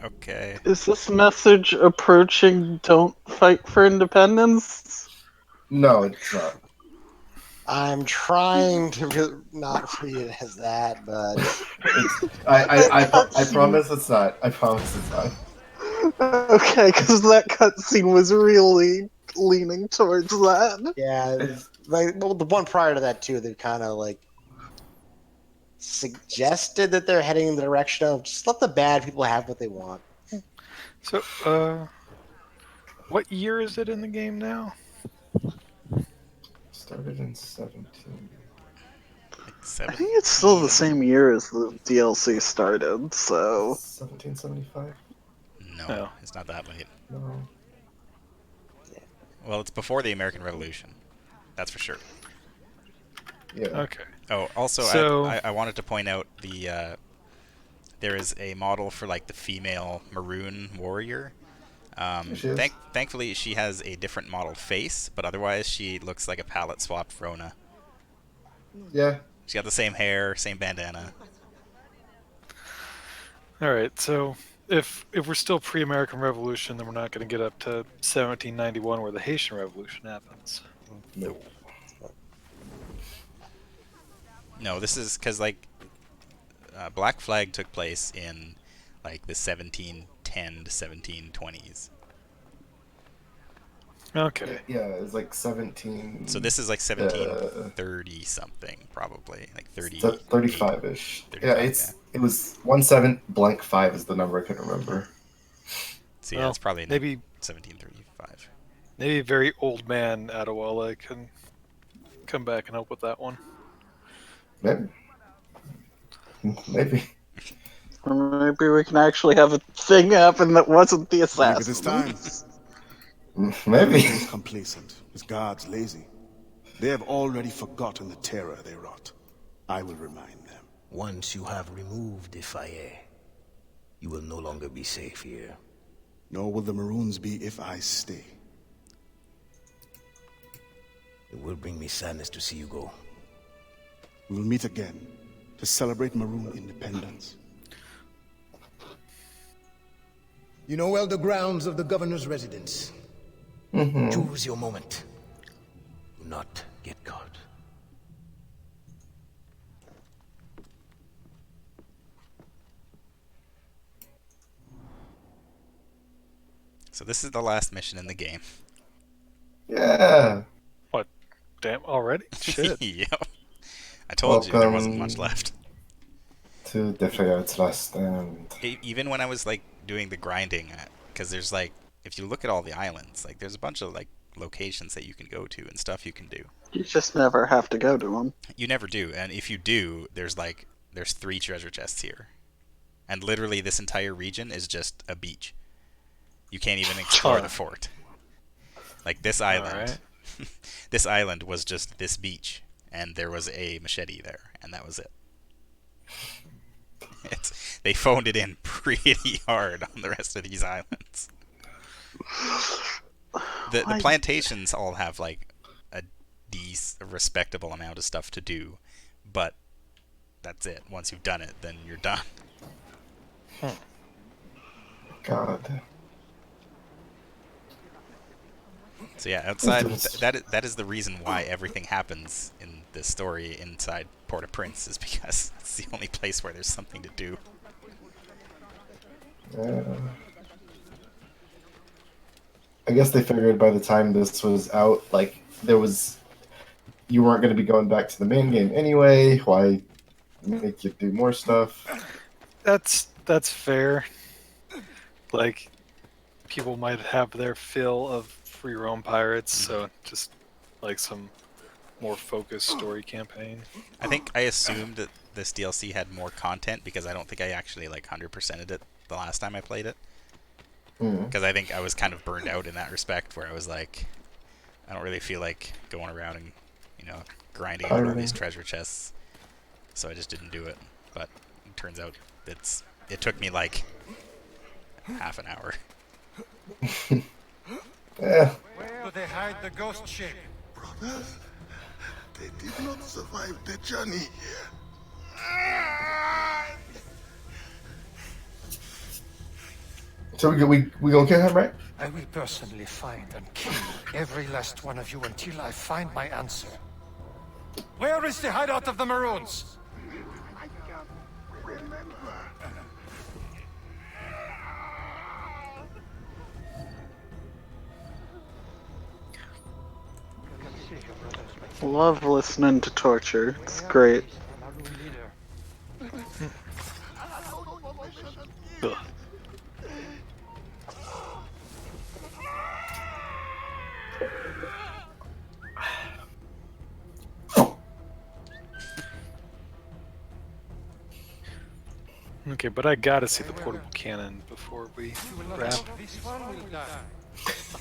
Okay. Is this message approaching "Don't fight for independence"? No, it's not. I'm trying to not read it as that, but I promise it's not. I promise it's not. Okay, because that cutscene was really leaning towards that. yeah, well, the one prior to that too, they kind of like suggested that they're heading in the direction of just let the bad people have what they want. So, what year is it in the game now? Started in 17. I think it's still the same year as the DLC started, so 1775. No, No. it's not that late. No. Well, it's before the American Revolution. That's for sure. Yeah. Okay. Oh, also, So- I wanted to point out there is a model for like the female maroon warrior. There she is. Thankfully, she has a different model face, but otherwise she looks like a palette swapped Rona. Yeah. She's got the same hair, same bandana. All right. So, if we're still pre-American Revolution, then we're not going to get up to 1791, where the Haitian Revolution happens. No. No, this is because like Black Flag took place in like the 1710 to 1720s. Okay. Yeah, it's like 17. So this is like 1730 something, probably like 30. 35-ish. 35, Yeah, it was 17-blank-5 is the number I couldn't remember. So yeah, Well, it's probably maybe 1735. maybe very old man Adewale can come back and help with that one. Maybe. Maybe. or maybe we can actually have a thing happen that wasn't the Maybe this assassins. time. Maybe. His complacent, his guards lazy. They have already forgotten the terror they wrought. I will remind them. Once you have removed the fire, you will no longer be safe here. Nor will the Maroons be if I stay. It will bring me sadness to see you go. We will meet again to celebrate Maroon independence. You know well the grounds of the governor's residence. Choose your moment. Do not get caught. So this is the last mission in the game. Yeah. What? Damn, already? Shit. Yep. I told you there wasn't much left. To the Fayette's last stand. Even when I was like doing the grinding, because there's like, if you look at all the islands, like there's a bunch of like locations that you can go to and stuff you can do. You just never have to go to them. You never do, and if you do, there's 3 treasure chests here, and literally this entire region is just a beach. You can't even explore the fort. Like this island, this island was just this beach, and there was a machete there, and that was it. They phoned it in pretty hard on the rest of these islands. The plantations all have like a respectable amount of stuff to do, but that's it. Once you've done it, then you're done. God. So yeah, outside that is the reason why everything happens in this story inside Port-au-Prince, is because it's the only place where there's something to do. I guess they figured by the time this was out, like you weren't going to be going back to the main game anyway. Why make you do more stuff? That's fair. Like, people might have their fill of free roam pirates, so just like some more focused story campaign. I assumed that this DLC had more content because I don't think I actually like 100%ed it the last time I played it. Because I think I was kind of burned out in that respect, where I was like, I don't really feel like going around and, grinding out all these treasure chests. So I just didn't do it. But it turns out it took me like half an hour. Yeah. Where do they hide the ghost ship? Brothers, they did not survive the journey here. So we gonna kill him, right? I will personally find and kill every last one of you until I find my answer. Where is the hideout of the Maroons? I can't remember. Love listening to torture. It's great. Ugh. Okay, but I gotta see the portable cannon before we wrap.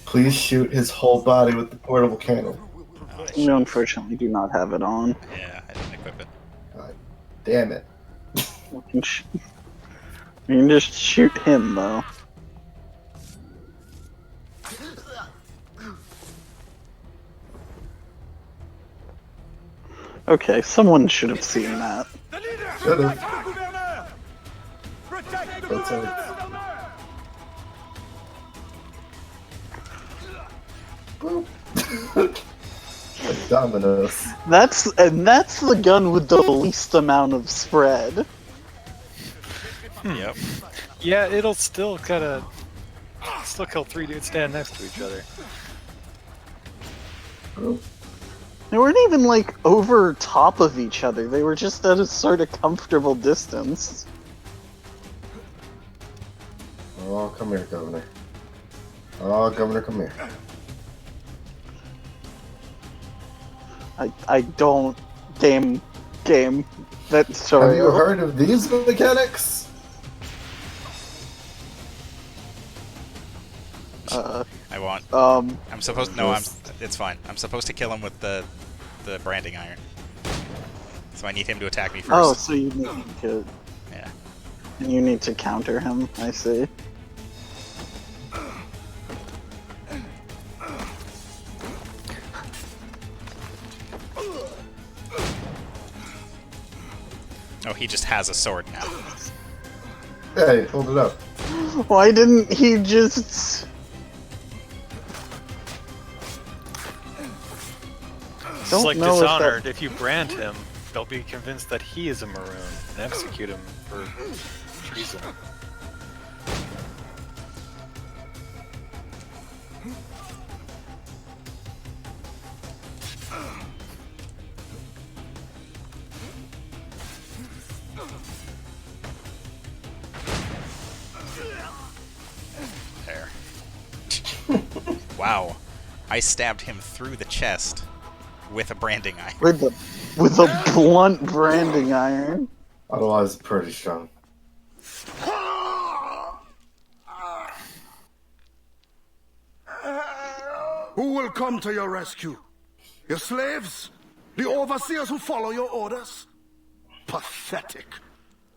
Please shoot his whole body with the portable cannon. You unfortunately do not have it on. Yeah, I didn't equip it. God damn it. You can just shoot him, though. Okay, someone should have seen that. Should have. That's it. Boop. Like dominoes. That's the gun with the least amount of spread. Yep. Yeah, it'll still kill 3 dudes standing next to each other. They weren't even like over top of each other. They were just at a sort of comfortable distance. Oh, come here, Governor. Oh, Governor, come here. I don't game. That's sorry. Have you heard of these mechanics? I'm supposed it's fine. I'm supposed to kill him with the branding iron. So I need him to attack me first. Oh, so you need to. Yeah. You need to counter him. I see. he just has a sword now. Hey, hold it up. Why didn't he just... It's Don't like know if Dishonored. If you brand him, they'll be convinced that he is a Maroon and execute him for treason. There. Wow. I stabbed him through the chest with a branding iron. With a blunt branding iron. Otherwise, pretty strong. Who will come to your rescue? Your slaves? The overseers who follow your orders? Pathetic.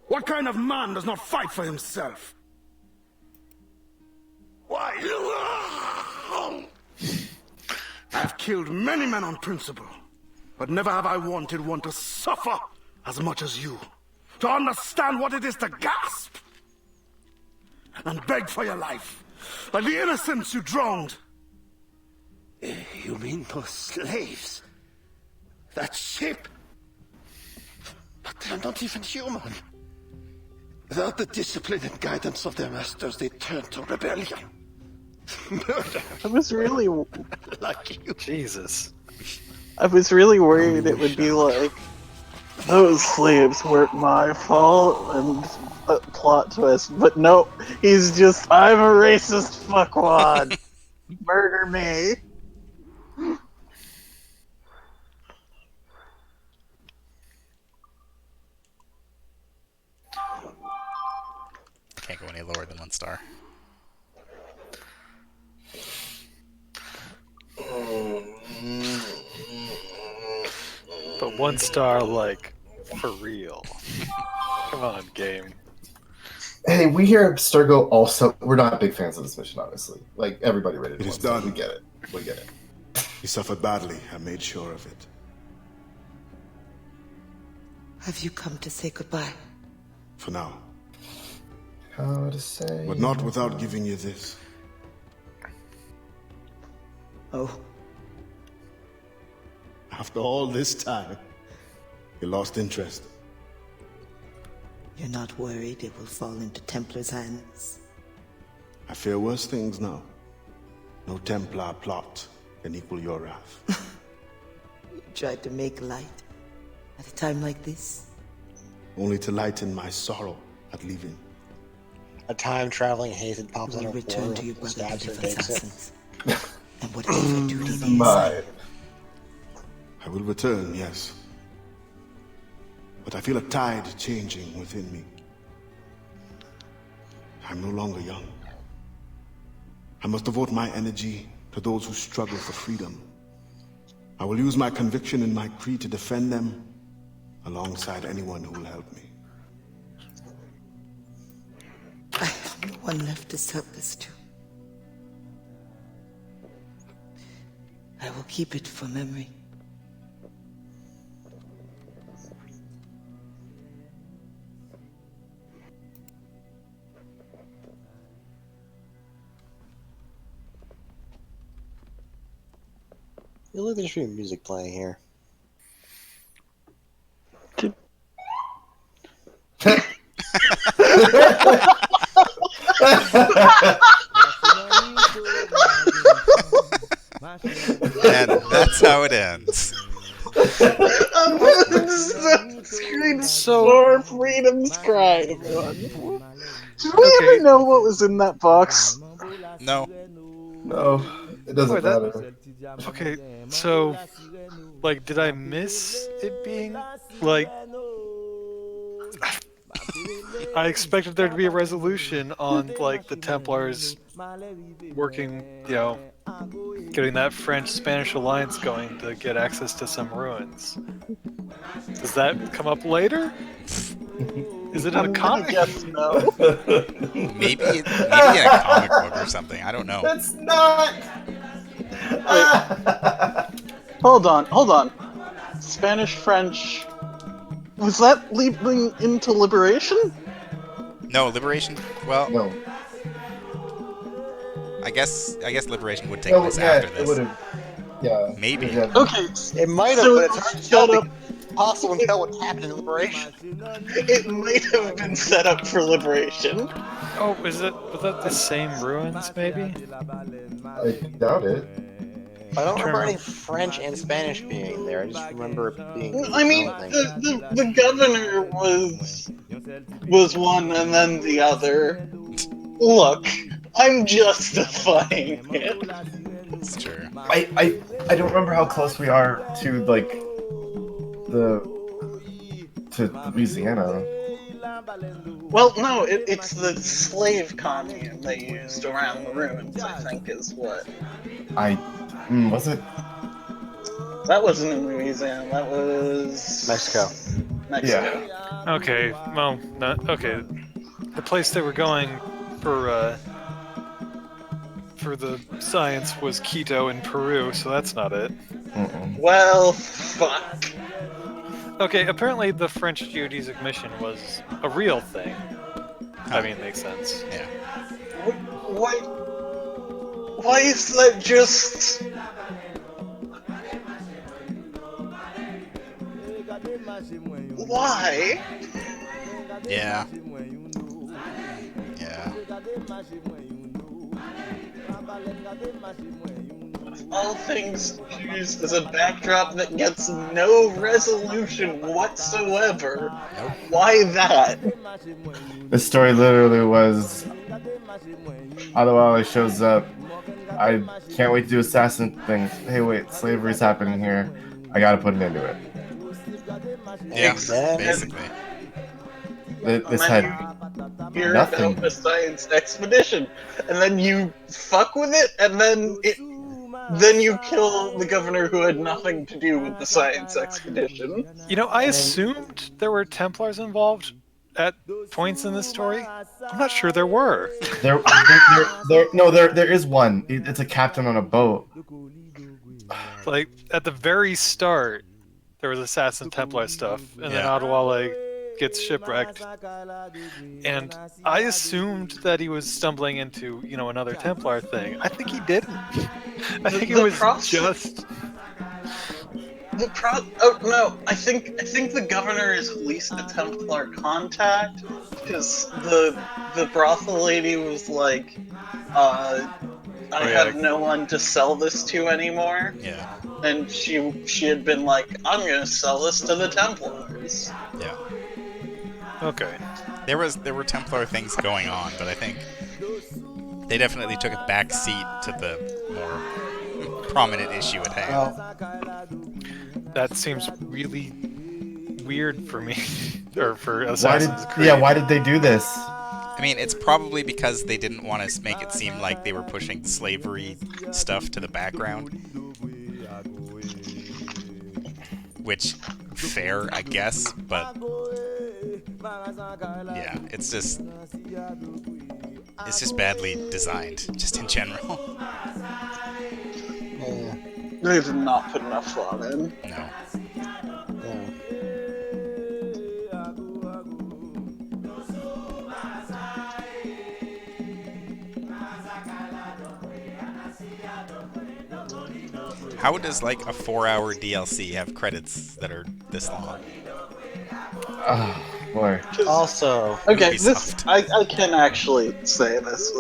What kind of man does not fight for himself? Why? I've killed many men on principle, but never have I wanted one to suffer as much as you. To understand what it is to gasp and beg for your life, like the innocents you drowned. You mean those slaves? That ship? But they're not even human. Without the discipline and guidance of their masters, they turn to rebellion. Murder. I was really... Like you. Jesus. I was really worried it would be like, those slaves weren't my fault, and a plot twist. But no, he's just, I'm a racist fuckwad. Murder me. Can't go any lower than 1 star. But 1 star, like, for real. Come on, game. Hey, we here at Sturgo also, we're not big fans of this mission, honestly. Like, everybody rated It it. is done. We get it. We get it. He suffered badly. I made sure of it. Have you come to say goodbye? For now. How to say... But not without giving you this. Oh, After all this time, you lost interest. you're not worried it will fall into Templar's hands? I fear worse things now. No Templar plot can equal your wrath. You tried to make light at a time like this? Only to lighten my sorrow at leaving. A time-traveling hated pops out You of will return to your portal, brotherhood stabs her, of takes it. assassins. And whatever duty they Mine. assign. I will return, yes. But I feel a tide changing within me. I'm no longer young. I must devote my energy to those who struggle for freedom. I will use my conviction and my creed to defend them alongside anyone who will help me. I have no one left to sell this to. I will keep it for memory. You look, there should be music playing here. And that's how it ends. So freedom's cry, everyone. Did we ever know what was in that box? No. No, it doesn't Wait, that- matter. Okay, so, like, did I miss it being, like... I expected there to be a resolution on, like, the Templars working, you know, getting that French-Spanish alliance going to get access to some ruins. Does that come up later? Is it in a comic? Yes, no. Maybe in a comic book or something. I don't know. That's not... Hold on. Spanish, French... Was that leading into Liberation? No, Liberation. Well, No. I guess Liberation would take No, place yeah, after it this. would have. Yeah. Maybe. Yeah. Okay, It might have, so but it it's hard was to tell set because up. it's possible to tell what happened in Liberation. It might have been set up for Liberation. Oh, was that the same ruins? Maybe. I doubt it. I don't I'm trying remember to any French and Spanish being there. I just remember it being I its mean, own thing. the governor was one, and then the other. Look, I'm justifying it. It's true. I don't remember how close we are to like to Louisiana. Well, no, it's the slave commune they used around the ruins, I think, is what. Was it? That wasn't in Louisiana, that was... Mexico. Mexico. Yeah. Okay, well, not okay. The place they were going for the science was Quito in Peru, so that's not it. Well, fuck. Okay, apparently the French geodesic mission was a real thing. I mean, makes sense. Yeah. Why is that just... Why? Yeah. Yeah. All things used as a backdrop that gets no resolution whatsoever. Nope. Why that? The story literally was Adewale shows up. I can't wait to do assassin things. Hey, wait, slavery's happening here. I gotta put an end to it. Yeah. Exactly. Basically. This had Hear nothing. about a science expedition, and then you fuck with it, and then you kill the governor who had nothing to do with the science expedition. You know, I assumed there were Templars involved at points in this story. I'm not sure there were. There is one. It's a captain on a boat. Like, at the very start, there was Assassin Templar stuff, and then Yeah. Adewale gets shipwrecked. And I assumed that he was stumbling into, another Templar thing. I think he didn't. I think it was just... Oh no! I think the governor is at least a Templar contact, because the brothel lady was like, I have no one to sell this to anymore. Yeah. And she had been like, I'm gonna sell this to the Templars. Yeah. Okay. There were Templar things going on, but I think they definitely took a back seat to the more prominent issue at hand. That seems really weird for me, or for Assassin's Creed. Why did they do this? I mean, it's probably because they didn't want to make it seem like they were pushing slavery stuff to the background. Which, fair, I guess, but yeah, it's just badly designed, just in general. They did not put enough thought in. No. How does like a 4-hour DLC have credits that are this long? Oh, boy. Also, Okay, Ubisoft. I can actually say this.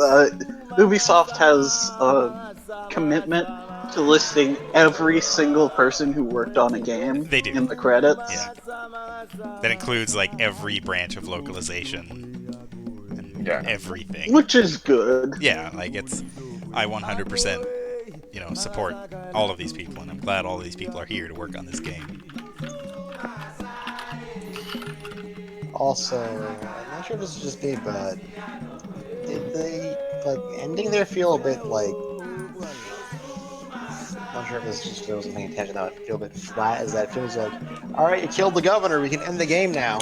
Ubisoft has a commitment to listing every single person who worked on a game They do. in the credits. Yeah. That includes like every branch of localization and everything. Which is good. Yeah, like I 100% support all of these people, and I'm glad all of these people are here to work on this game. Also, I'm not sure if this is just me, but did they ending there feel a bit like? I'm not sure if this just feels something attention that would feel a bit flat. As that feels like, all right, you killed the governor, we can end the game now.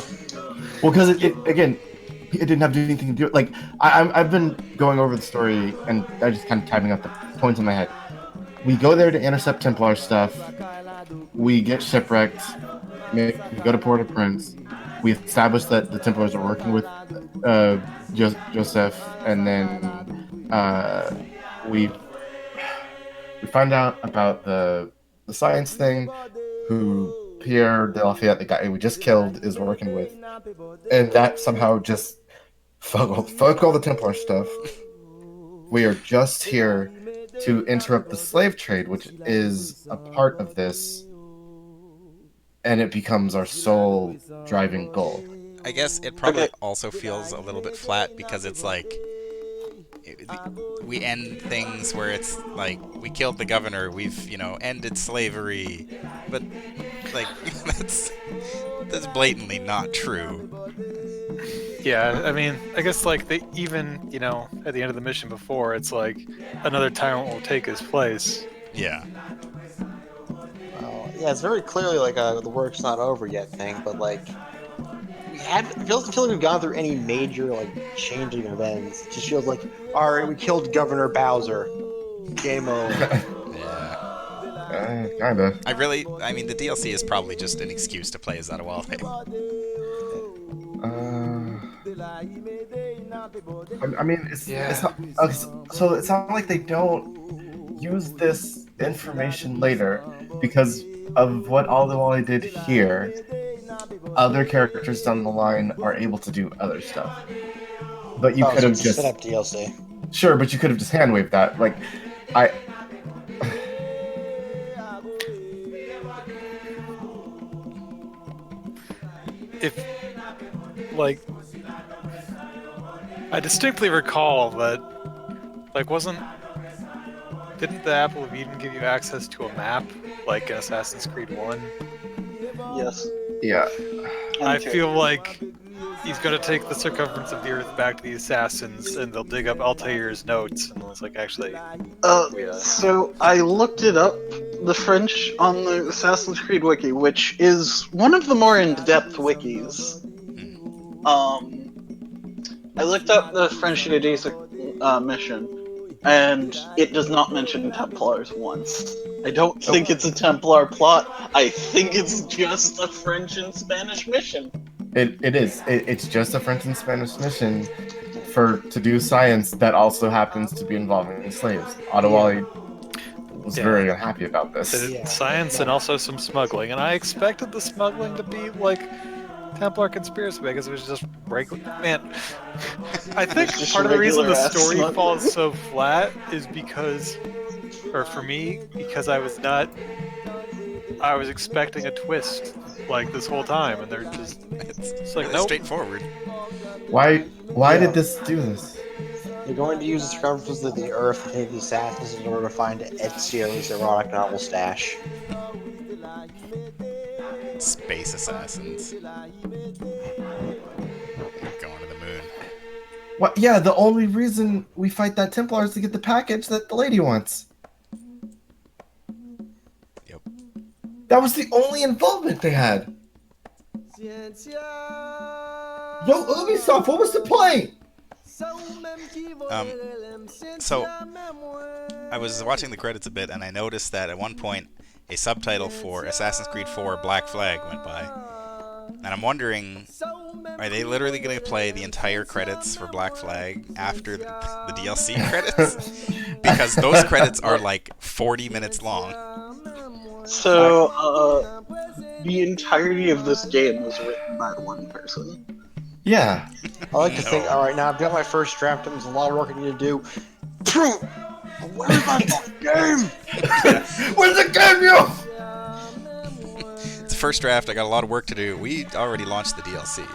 Well, because it didn't have anything to do with, like, I've been going over the story and I just kind of typing up the points in my head. We go there to intercept Templar stuff. We get shipwrecked. We go to Port-au-Prince. we established that the Templars are working with Joseph, and then we find out about the science thing, who Pierre de Lafayette, the guy we just killed, is working with, and that somehow just fuck all the Templar stuff. We are just here to interrupt the slave trade, which is a part of this, and it becomes our sole driving goal. I guess it probably also feels a little bit flat because it's like we end things where it's like we killed the governor, we've ended slavery, but like that's blatantly not true. Yeah, I mean, I guess like they even at the end of the mission before, it's like another tyrant will take his place. Yeah. Yeah, it's very clearly like the work's not over yet thing, but like it doesn't feel like we've gone through any major like changing events. It just feels like, all right, we killed Governor Bowser. Game over. Yeah. Kinda. I mean, the DLC is probably just an excuse to play as that Wale. I mean, it's not, so it's not like they don't use this information later because of what Aldewale did here. Other characters down the line are able to do other stuff, but you could have just set up DLC. Sure, but you could have just hand waved that. Like, If like I distinctly recall that didn't the Apple of Eden give you access to a map like in Assassin's Creed 1? Yes. Yeah. I feel like he's going to take the circumference of the Earth back to the Assassins, and they'll dig up Altair's notes, and it's like, actually... So I looked it up, the French on the Assassin's Creed wiki, which is one of the more in-depth wikis. I looked up the French geodesic mission, and it does not mention Templars once. I don't think it's a Templar plot. I think it's just a French and Spanish mission. It is. It's just a French and Spanish mission to do science that also happens to be involving slaves. Adewale was very unhappy about this. Science and also some smuggling, and I expected the smuggling to be like Templar conspiracy because it was just regular. Man, I think part of the reason the story falls so flat is because, or for me, because I was expecting a twist like this whole time, and they're just it's like nope. Straightforward. Why did this do this? They're going to use the circumference of the Earth to take the assassins in order to find Ezio's erotic novel stash. Space assassins. Going to the moon. What? Yeah, the only reason we fight that Templar is to get the package that the lady wants. Yep. That was the only involvement they had. Yo, Ubisoft, what was the point? So I was watching the credits a bit, and I noticed that at one point a subtitle for Assassin's Creed 4 Black Flag went by. And I'm wondering, are they literally going to play the entire credits for Black Flag after the DLC credits? Because those credits are like 40 minutes long. So, the entirety of this game was written by one person. Yeah. I like to think, alright, now I've got my first draft, and there's a lot of work I need to do. Where's my game? Where's the game, yo? It's the first draft, I got a lot of work to do. We already launched the DLC.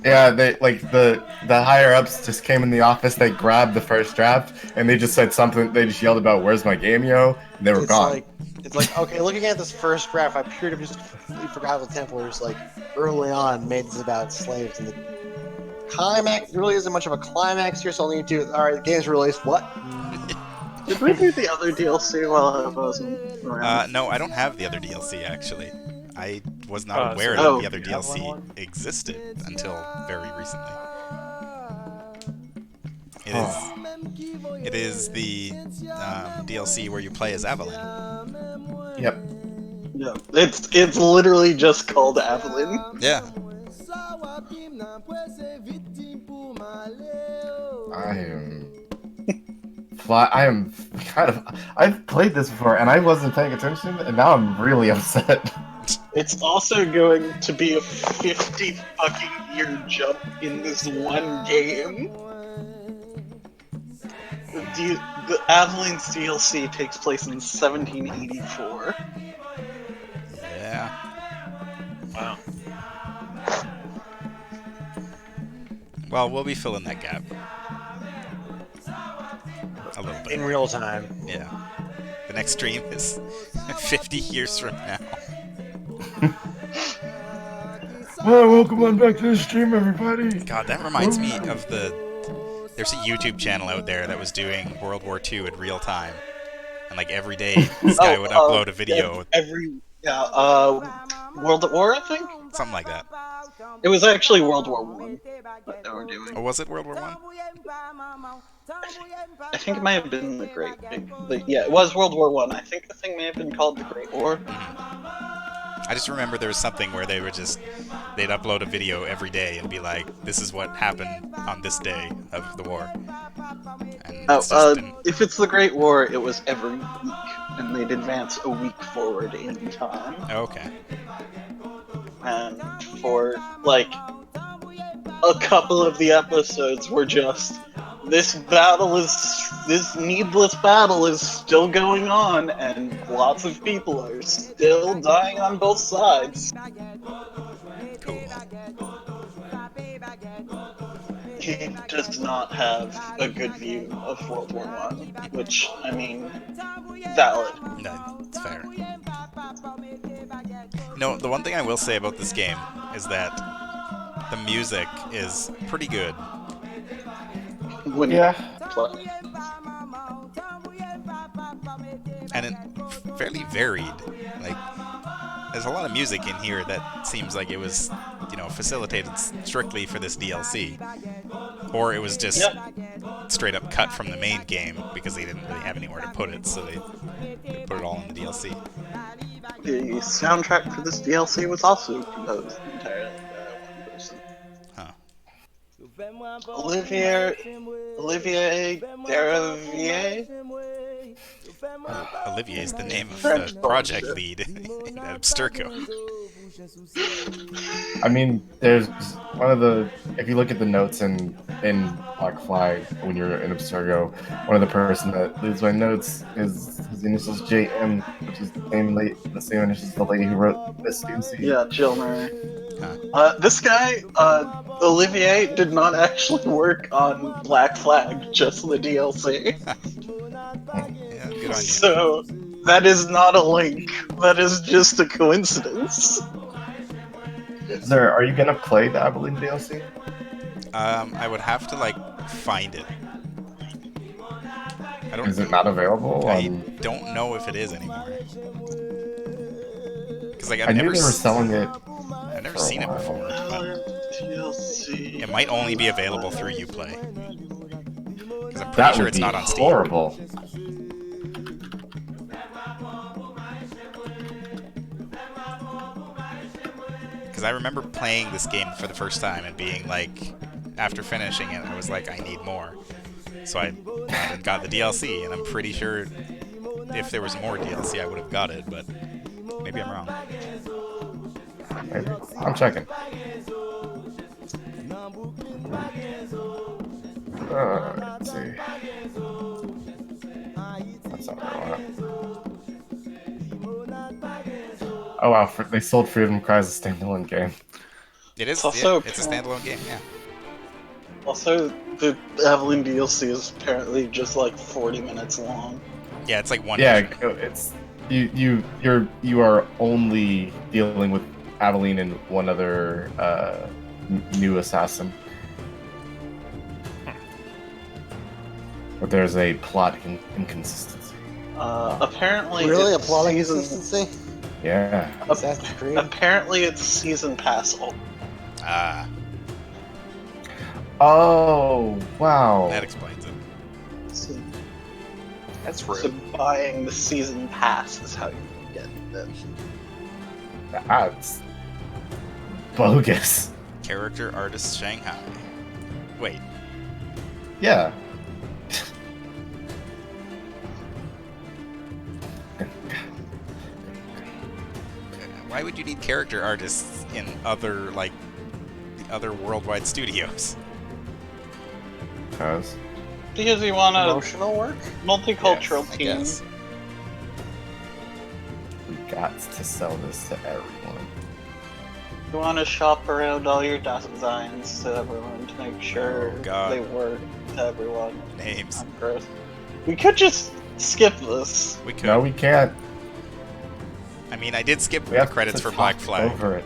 Yeah, they the higher ups just came in the office, they grabbed the first draft, and they just said something, they just yelled about, "Where's my game, yo?" And they were gone. It's like, okay, looking at this first draft, I appear to have just completely forgot the Templars, like, early on made this about slaves, and the climax, there really isn't much of a climax here, so I'll need to, alright, the game's released, what? Did we do the other DLC while I wasn't around? No, I don't have the other DLC, actually. I was not aware that the other DLC existed until very recently. It is the DLC where you play as Evelyn. Yep. No, it's literally just called Avalyn. Yeah. I am kind of. I've played this before and I wasn't paying attention, and now I'm really upset. It's also going to be a 50 fucking year jump in this one game. The Avalyn's DLC takes place in 1784. Yeah. Wow. Well, we'll be filling that gap. A little bit. In real time. Yeah. The next stream is 50 years from now. Well, welcome on back to the stream, everybody. God, that reminds me of there's a YouTube channel out there that was doing World War II in real time. And like every day, this guy would upload a video. World at War, I think? Something like that. It was actually World War One that they were doing. Or was it World War One? I think it might have been the Great. But yeah, it was World War One. I think the thing may have been called the Great War. I just remember there was something where they'd upload a video every day and be like, this is what happened on this day of the war. And if it's the Great War, it was every week, and they'd advance a week forward in time. Okay. And for, like, a couple of the episodes were just, this needless battle is still going on, and lots of people are still dying on both sides. Cool. He does not have a good view of World War One, which, I mean, valid. No, it's fair. No, the one thing I will say about this game is that the music is pretty good. Yeah. And it's fairly varied. Like, there's a lot of music in here that seems like it was, facilitated strictly for this DLC. Or it was just straight up cut from the main game because they didn't really have anywhere to put it, so they put it all in the DLC. The soundtrack for this DLC was also composed entirely by one person. Huh. Olivier Derivier? Olivier is the name of the project lead at Abstergo. I mean, there's one of the. If you look at the notes in Blackfly when you're in Abstergo, one of the person that leaves my notes is his initials JM, which is the same initials as the lady who wrote this DLC. Yeah, Jill Murray. This guy, Olivier, did not actually work on Black Flag, just the DLC. Yeah, good on you. So, that is not a link. That is just a coincidence. Are you gonna play the Abilene DLC? I would have to, find it. Is it not available? I don't know if it is anymore. Because, I knew they were selling it. I've never seen it before, but it might only be available through Uplay. Because I'm pretty sure it's not on Steam. Horrible. Because I remember playing this game for the first time and being like, after finishing it, I was like, I need more. So I got the DLC, and I'm pretty sure if there was more DLC, I would have got it, but maybe I'm wrong. Maybe. I'm checking. Let's see. That's not what I want. Oh wow, they sold Freedom Cry as a standalone game. It is. Also, it's a standalone game. Yeah. Also, the Avalyn DLC is apparently just 40 minutes long. Yeah, it's like one. Yeah, mission. it's you are only dealing with Avalyn and one other new assassin. But there's a plot inconsistency. Apparently, Really, a it's plot inconsistency? Yeah. Assassin's Creed? Apparently, it's season pass. Ah. Oh wow. That explains it. So, That's rude. so buying the season pass is how you get it. That's bogus. Character artist Shanghai. Wait. Yeah. Why would you need character artists in other, like, the other worldwide studios? Because Because you want a Emotional work? multicultural Yes, I team. guess. we got to sell this to everyone. You want to shop around all your designs to everyone to make sure Oh, God. they work to everyone. Names. I'm gross. We could just skip this. We could. No, we can't. I mean, I did skip We the have credits to for Black talk Flag. over it.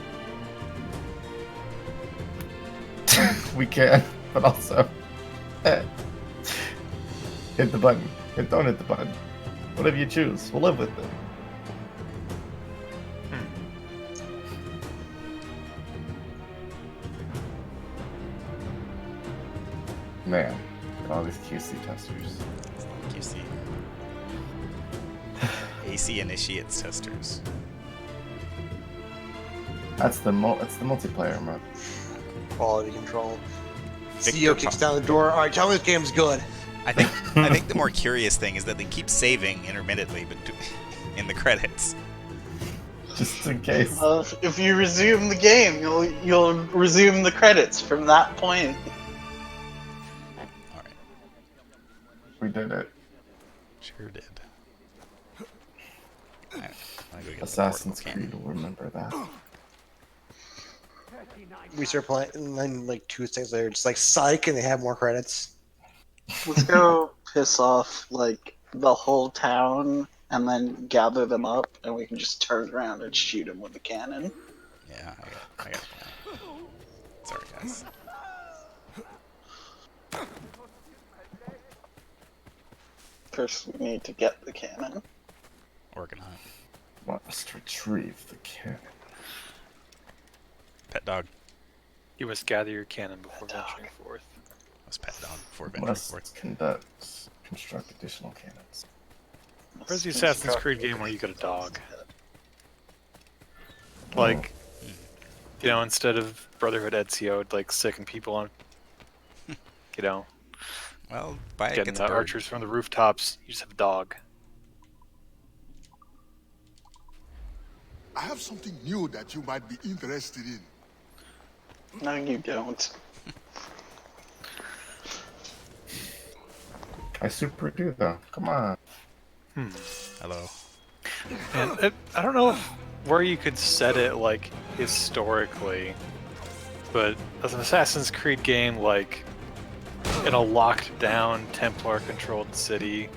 We can, but also hit the button. Don't hit the button. Whatever you choose, we'll live with it. Man, all these QC testers. QC. AC initiates testers. That's the multiplayer mode. Quality control. Victor CEO kicks down the door. All right, tell me this game's good. I think the more curious thing is that they keep saving intermittently, but in the credits. Just in case. If you resume the game, you'll resume the credits from that point. All right. We did it. Sure did. Alright, I'm gonna go get the Assassin's portable cannon. Creed will remember that. We start playing, and then like 2 seconds later, just like psych, and they have more credits. Let's go piss off like the whole town and then gather them up, and we can just turn around and shoot them with a cannon. Yeah, I got a plan. Sorry, guys. First, we need to get the cannon. Organ hunt. Must retrieve the cannon. Pet dog. You must gather your cannon before venturing forth. Must pet dog before venturing Must forth. construct additional cannons. Where's the Assassin's Creed game where you get a dog? Like, you know, instead of Brotherhood Ezio, like sicking people on, you know, Well, buy it getting gets the a bird. archers from the rooftops. You just have a dog. I have something new that you might be interested in. No, you don't. I super do though. Come on. Hello. And I don't know where you could set it, like, historically, but as an Assassin's Creed game, like, in a locked down Templar-controlled city,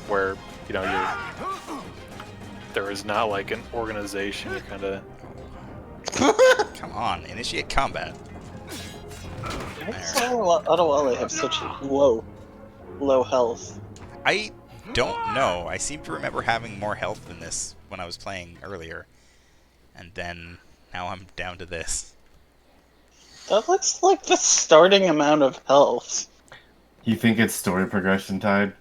where, you know, there is not, like, an organization, you're kind of... Come on, initiate combat. I don't know why they have such low health. I don't know. I seem to remember having more health than this when I was playing earlier. And then, now I'm down to this. That looks like the starting amount of health. You think it's story progression tied?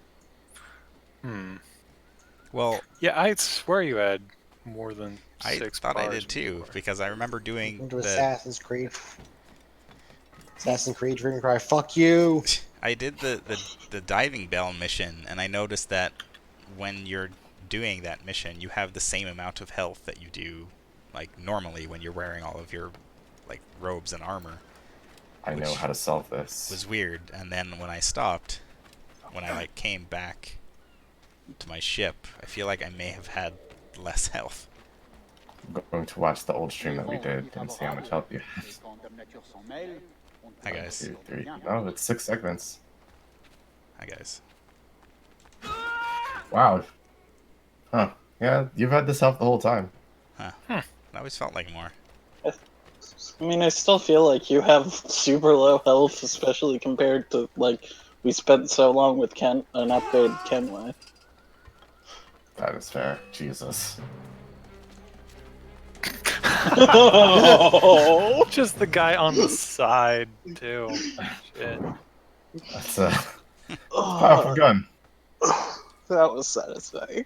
Well, Yeah, I swear you had more than I 6 thought I bars did too, before. because I remember doing Into the... Assassin's Creed. Assassin's Creed Dream Cry. Fuck you. I did the diving bell mission, and I noticed that when you're doing that mission, you have the same amount of health that you do, like, normally when you're wearing all of your, like, robes and armor. I know Which how to solve this. was weird, and then when I stopped, when I, like, came back to my ship, I feel like I may have had less health. I'm going to watch the old stream that we did and see how much health you have. Hi, guys. 2, 3. Oh, it's 6 segments. Hi, guys. Wow. Huh. Yeah, you've had this health the whole time. Huh. I always felt like more. I mean, I still feel like you have super low health, especially compared to, like, we spent so long with Kent, an upgrade Kenway. That is fair. Jesus. Just the guy on the side, too. Shit. That's a powerful gun. That was satisfying.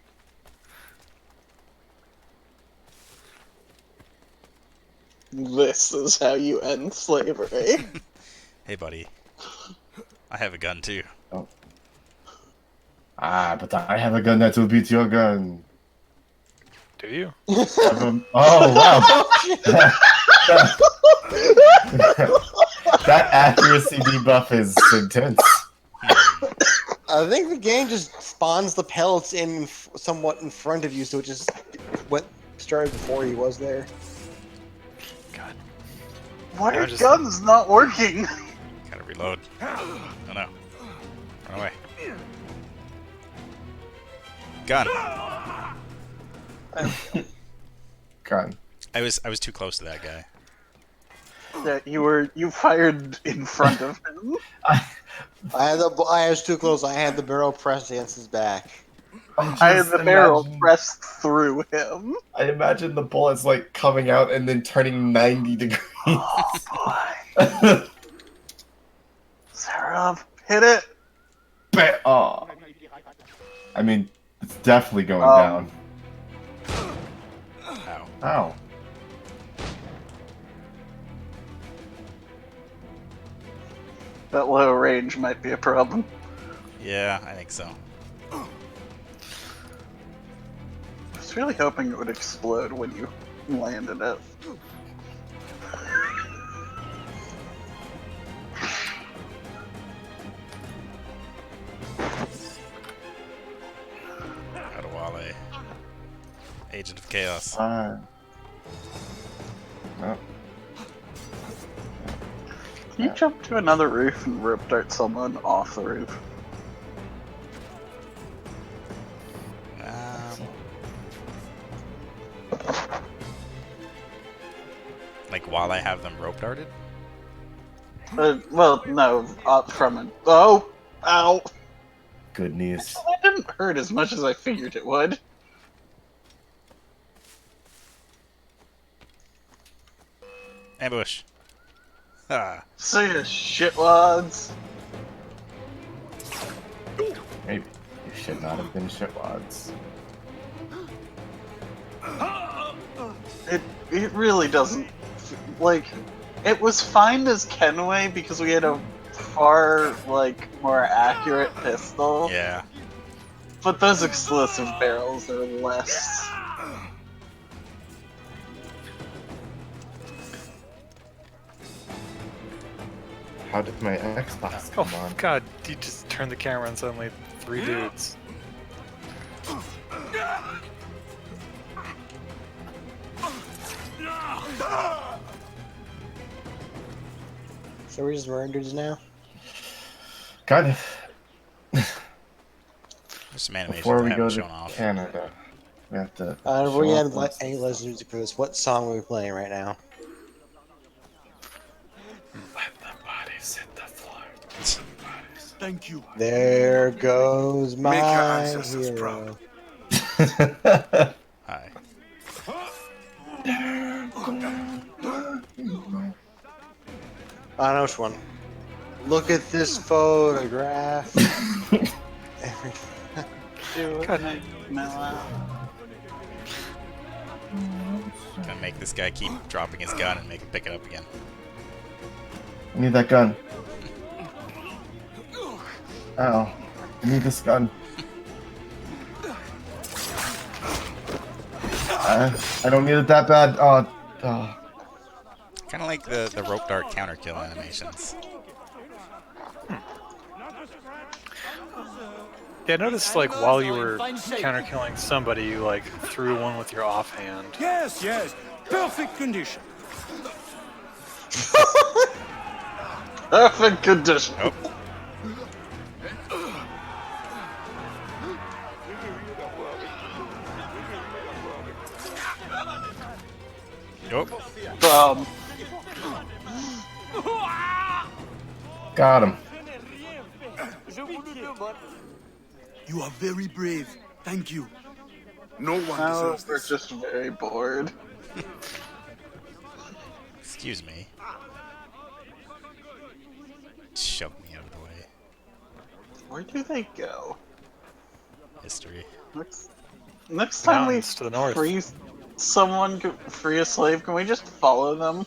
This is how you end slavery. Hey, buddy. I have a gun too. Oh. But I have a gun that will beat your gun. Do you? Oh, wow. That accuracy debuff is intense. I think the game just spawns the pellets in somewhat in front of you, so it just started before he was there. God. Why Yeah, are just- guns not working? Gotta reload. Oh no. Run away. Gun. Gun. I was too close to that guy. Yeah, you fired in front of him. I was too close. I had the barrel pressed against his back. I had the barrel pressed through him. I imagine the bullets like coming out and then turning 90 degrees. Oh boy. Sarah, hit it. Oh. I mean, it's definitely going down. Ow. Ow. That low range might be a problem. Yeah, I think so. I was really hoping it would explode when you landed it. Adewale. Agent of Chaos. No. Can you jump to another roof and rope dart someone off the roof? Like while I have them rope darted? Well, no, up from it. Oh! Ow! Good news. That didn't hurt as much as I figured it would. Ambush. Ah. See ya, shitwads. Maybe. You should not have been shitwads. It really doesn't, like, it was fine as Kenway because we had a far, like, more accurate pistol. Yeah. But those explosive barrels are less. How did my Xbox come Oh on? god, you just turned the camera and suddenly 3 dudes. So we're just murderers now? Kind of. There's some animations Before I we haven't go shown to off. Canada, we have to. We show had off what's- any less music for this. What song are we playing right now? Let the bodies hit the floor. Thank you. There goes my Make your ancestors hero. Hi. I know which one. Look at this photograph. Do it, make mellow. Gonna make this guy keep dropping his gun and make him pick it up again. I need that gun. Ow. I need this gun. I don't need it that bad. Oh. Kind of like the rope dart counter kill animations. Yeah, I noticed like while you were counter killing somebody, you like threw one with your offhand. Yes, yes. Perfect condition. Perfect condition. Oh. Nope. Got him. You are very brave. Thank you. No one No, deserves we're this. just very bored. Excuse me. Shove me out of the way. Where do they go? History. Next time we Mountains to the north. freeze. someone free a slave, can we just follow them?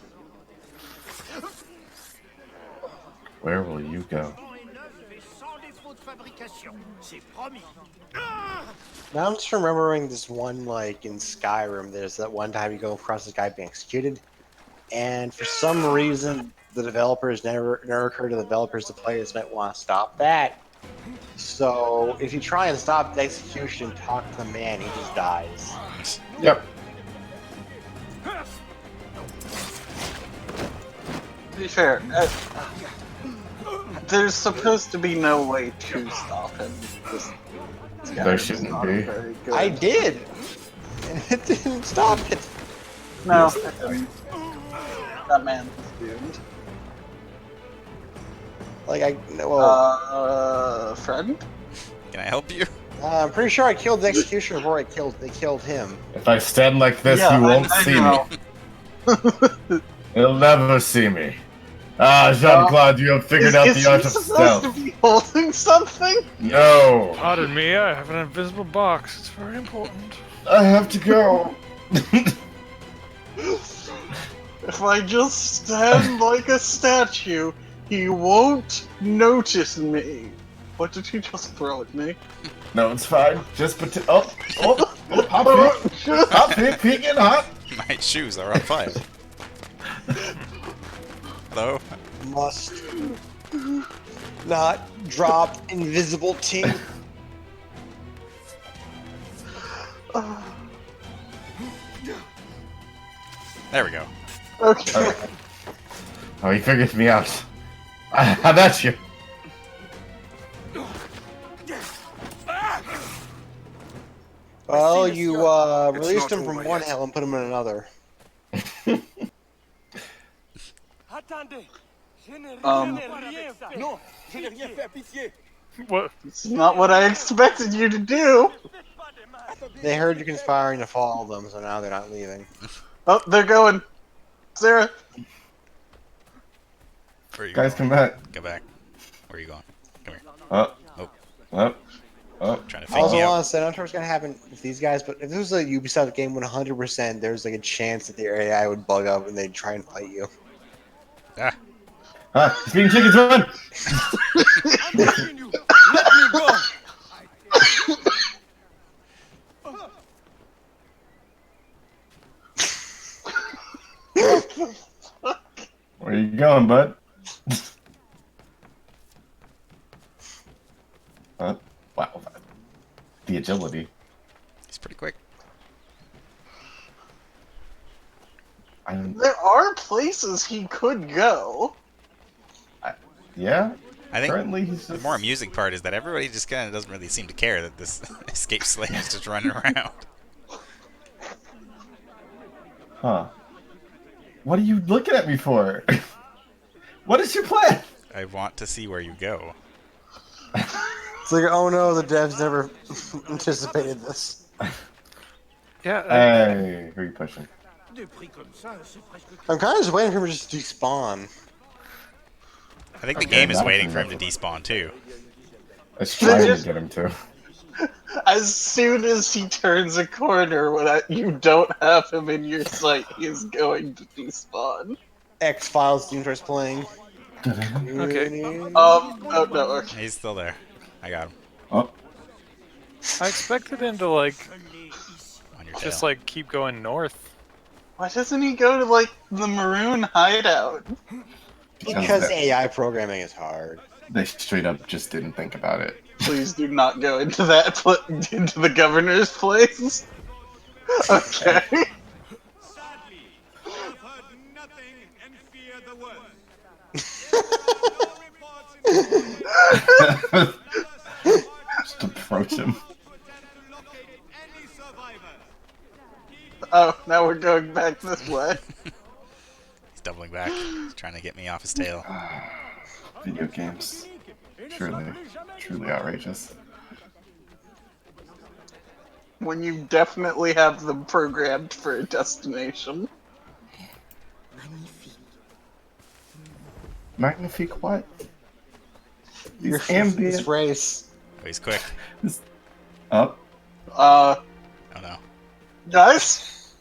Where will you go? Now I'm just remembering this one, like, in Skyrim, there's that one time you go across this guy being executed, and for some reason, the developers never occurred to the developers the players might want to stop that. So, if you try and stop the execution, talk to the man, he just dies. Yep. To be fair, there's supposed to be no way to stop him. This guy There is shouldn't not be. very good. I did! And it didn't stop it! No, Yes. it didn't. That man is doomed. Like, well, friend? Can I help you? I'm pretty sure I killed the executioner before they killed him. If I stand like this, Yeah, you won't I see know. me. You'll never see me. Ah, Jean-Claude, you have figured out the art of Is he stealth. supposed to be holding something? No, Pardon me, I have an invisible box. It's very important. I have to go. If I just stand like a statue, he won't notice me. What did you just throw at me? No, it's fine. Just hop feet, peeking hot. My shoes are on fire. Hello? Must not drop invisible team. There we go. Okay. Oh, he figured me out. How about you? Well, you released him from one hell and put him in another. What? It's not what I expected you to do. They heard you conspiring to follow them, so now they're not leaving. Oh, they're going. Sarah. Where are you Guys, going? come back. Go back. Where are you going? Come here. Oh, Oh, trying to I fake also me want out. to say, I don't know what's gonna happen with these guys, but if this was a Ubisoft game 100%, there's like a chance that their AI would bug up and they'd try and fight you. Ah, he's being chickens, run! Let me go! Where you going, bud? Wow. The agility. he's pretty quick. There are places he could go. Yeah? I think Currently, he's the just... more amusing part is that everybody just kind of doesn't really seem to care that this escaped slave is just running around. Huh. What are you looking at me for? What is your plan? I want to see where you go. It's like, oh no, the devs never anticipated this. Yeah. Hey, who are you pushing? I'm kind of just waiting for him to just despawn. I think the Okay, game is that waiting was for him to enough. despawn too. It's trying to get him to. As soon as he turns a corner, when you don't have him in your sight, he's going to despawn. X-Files theme starts playing. Okay. Oh no, okay. He's still there. I got him Oh, I expected him to like on your just tail. like keep going north. Why doesn't he go to like the maroon hideout? Because AI programming is hard. they straight up just didn't think about it. Please do not go into that into the governor's place. Okay. Just approach him. Oh, now we're going back this way. He's doubling back. He's trying to get me off his tail. Video games. Truly outrageous. When you definitely have them programmed for a destination. Magnifique what? Your These ambient... this race. Oh, he's quick. Up. Oh no. Guys?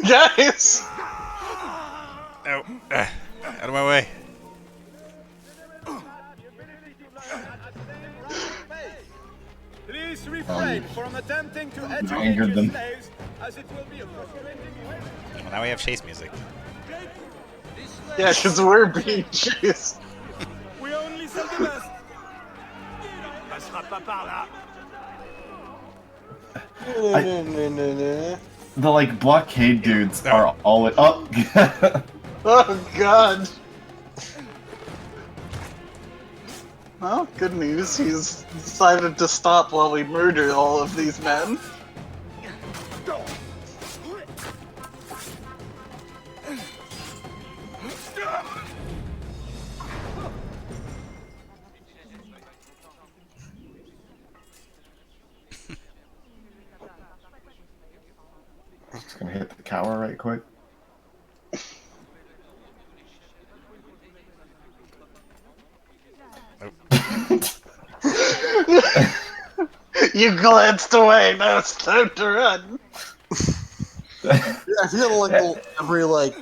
Guys! No. Out of my way. Please refrain from attempting to angered them. slaves, as it will be a frustrating way. Well, now we have chase music. Yeah, because we're being chased. We only sell the best. Passera pas par là. The like blockade dudes are always. Oh. Oh, God. Well, good news. He's decided to stop while we murder all of these men. Just gonna hit the cower right quick. You glanced away. Now it's time to run. Yeah, I feel like every like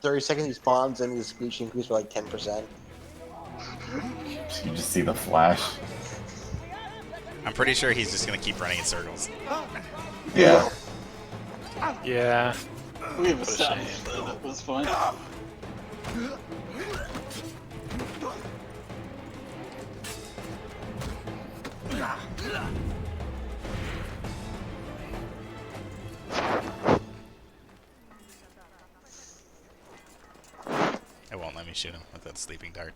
30 seconds he spawns and his speech increase by like 10%. You just see the flash. I'm pretty sure he's just gonna keep running in circles. Yeah. Yeah. We've established that at this point. It won't let me shoot him with that sleeping dart.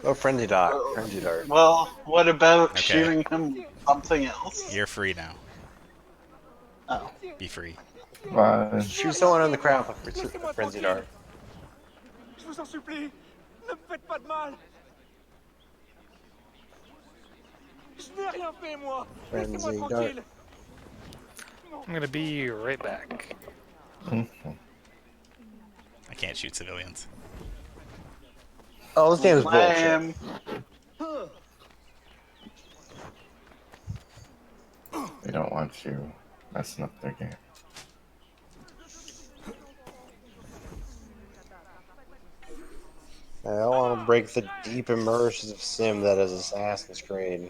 Oh, frenzy dart. Frenzy dart. Well, what about Okay. shooting him with something else? You're free now. Oh. Be free. Shoot someone in the crowd with a frenzy dart. Je vous en supplie, ne me faites pas de mal. Je n'ai rien fait, moi. Laissez-moi Frenzy dart. tranquille. I'm gonna be right back. I can't shoot civilians. Oh, this game is bullshit. Lame. They don't want you messing up their game. I don't want to break the deep immersive sim that is Assassin's Creed.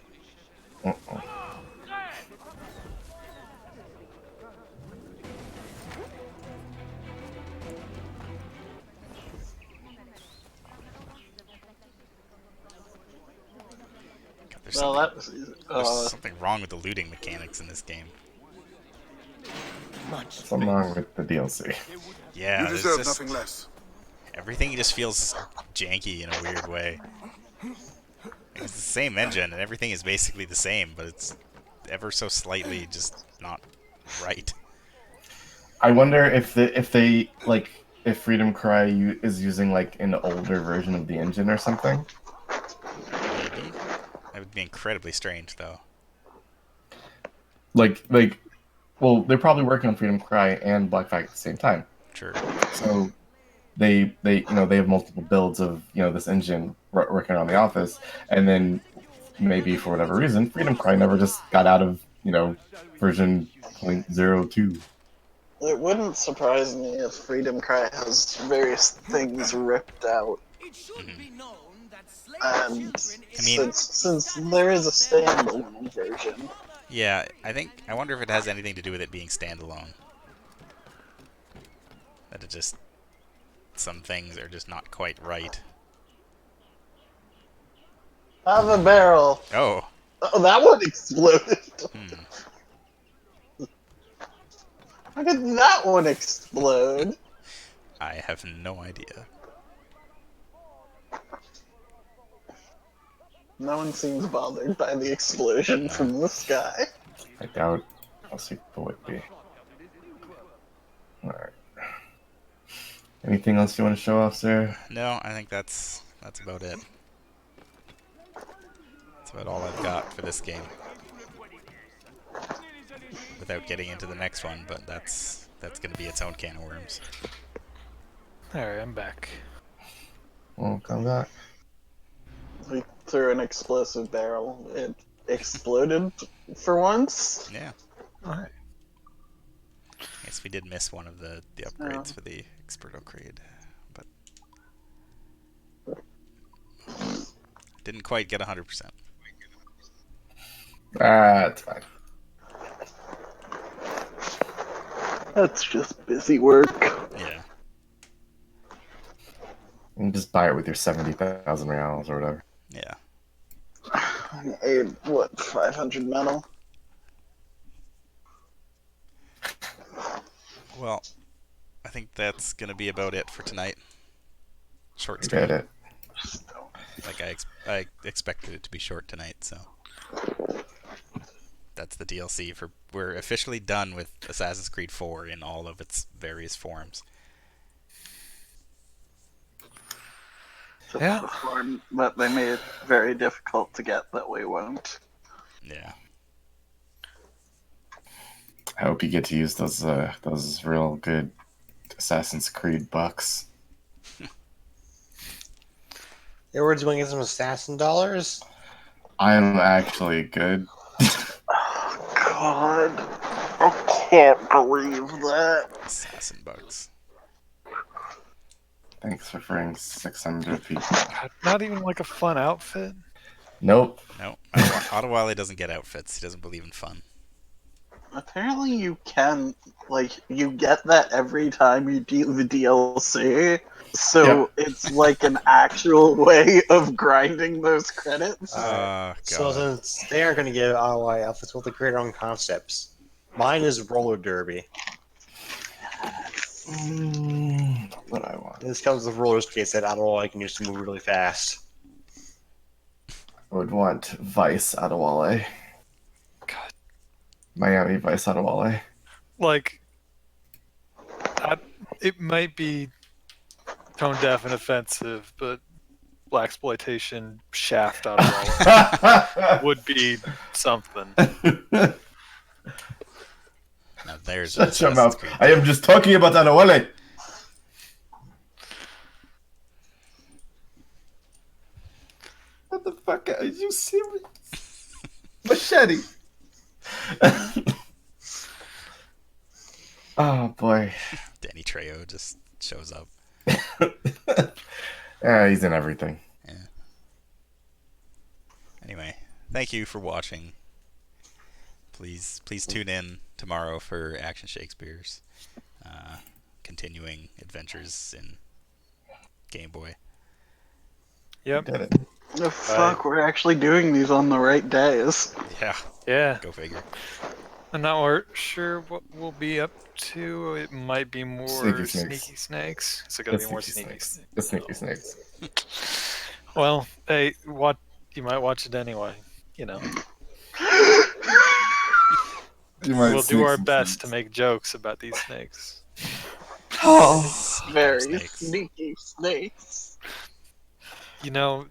There's Well, something, that there's something wrong with the looting mechanics in this game. Something wrong with the DLC. Yeah, You there's deserve just, nothing less. everything just feels janky in a weird way. It's the same engine, and everything is basically the same, but it's ever so slightly just not right. I wonder if they like if Freedom Cry is using like an older version of the engine or something. Maybe. That would be incredibly strange, though. Like, well, they're probably working on Freedom Cry and Black Flag at the same time. True. So they they have multiple builds of this engine working on the Office, and then maybe for whatever reason, Freedom Cry never just got out of version 0.02. It wouldn't surprise me if Freedom Cry has various things ripped out. And since there is a standalone version. Yeah, I wonder if it has anything to do with it being standalone. That it just, some things are just not quite right. Have a barrel. Oh. Oh, that one exploded. How did that one explode? I have no idea. No one seems bothered by the explosion from the sky. I doubt most people would be. Alright. Anything else you want to show off, sir? No, I think that's about it. That's about all I've got for this game. Without getting into the next one, but that's going to be its own can of worms. Alright, I'm back. Well, come back. We threw an explosive barrel. It exploded for once. Yeah. Alright. I guess we did miss one of the upgrades for the Experto Creed, but didn't quite get 100%. That's fine. That's just busy work. Yeah. You can just buy it with your 70,000 reals or whatever. Yeah. I made, what, 500 metal? Well, I think that's gonna be about it for tonight. Short You stream. get it. Like I expected it to be short tonight, so that's the DLC for. We're officially done with Assassin's Creed 4 in all of its various forms. Yeah. The form that they made very difficult to get that we won't. Yeah. I hope you get to use those real good Assassin's Creed bucks. Your words want to get some assassin dollars? I'm actually good. Oh, God. I can't believe that. Assassin bucks. Thanks for freeing 600 people. God, not even like a fun outfit. Nope. No, Adewale doesn't get outfits. He doesn't believe in fun. Apparently you can, like, you get that every time you do the DLC. So it's like an actual way of grinding those credits. God. So since they aren't going to give ROI outfits, we'll have to create our own concepts. Mine is roller derby. What I want. This comes with roller skates that ROI can use to move really fast. I would want Vice Adewale. God. Miami Vice Adewale. Like, it might be tone deaf and offensive, but blaxploitation shaft out of would be something. Now there's Shut your mouth. I am just talking about Adewale. What the fuck? Are you serious? Machete. Oh boy. Danny Trejo just shows up. Yeah, he's in everything. Yeah. Anyway, thank you for watching. Please tune in tomorrow for Action Shakespeare's continuing adventures in Game Boy. Yep. Did it. The fuck, we're actually doing these on the right days. Yeah. Yeah. Go figure. I'm not sure what we'll be up to. It might be more Sneaky snakes. Is it going to be more sneaky snakes? The sneaky snakes. Well, hey, you might watch it anyway. You know. We'll do our best to make jokes about these snakes. Oh, very sneaky snakes. You know,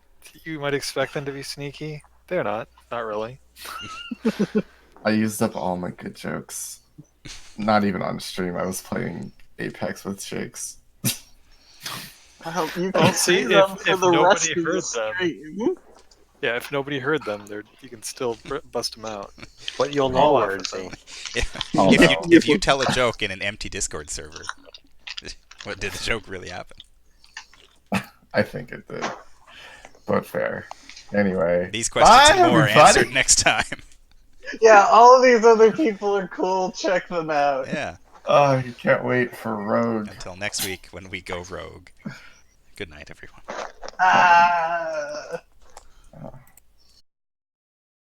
you might expect them to be sneaky. They're not. Not really. I used up all my good jokes. Not even on stream. I was playing Apex with Shakes. I hope you can see them for the rest of the stream. Yeah, if nobody heard them, you can still bust them out. But you'll know words. If you tell a joke in an empty Discord server, what did the joke really happen? I think it did. But fair. Anyway. These questions and more answered next time. Yeah, all of these other people are cool. Check them out. Yeah. Oh, you can't wait for Rogue. Until next week when we go Rogue. Good night, everyone. Ah.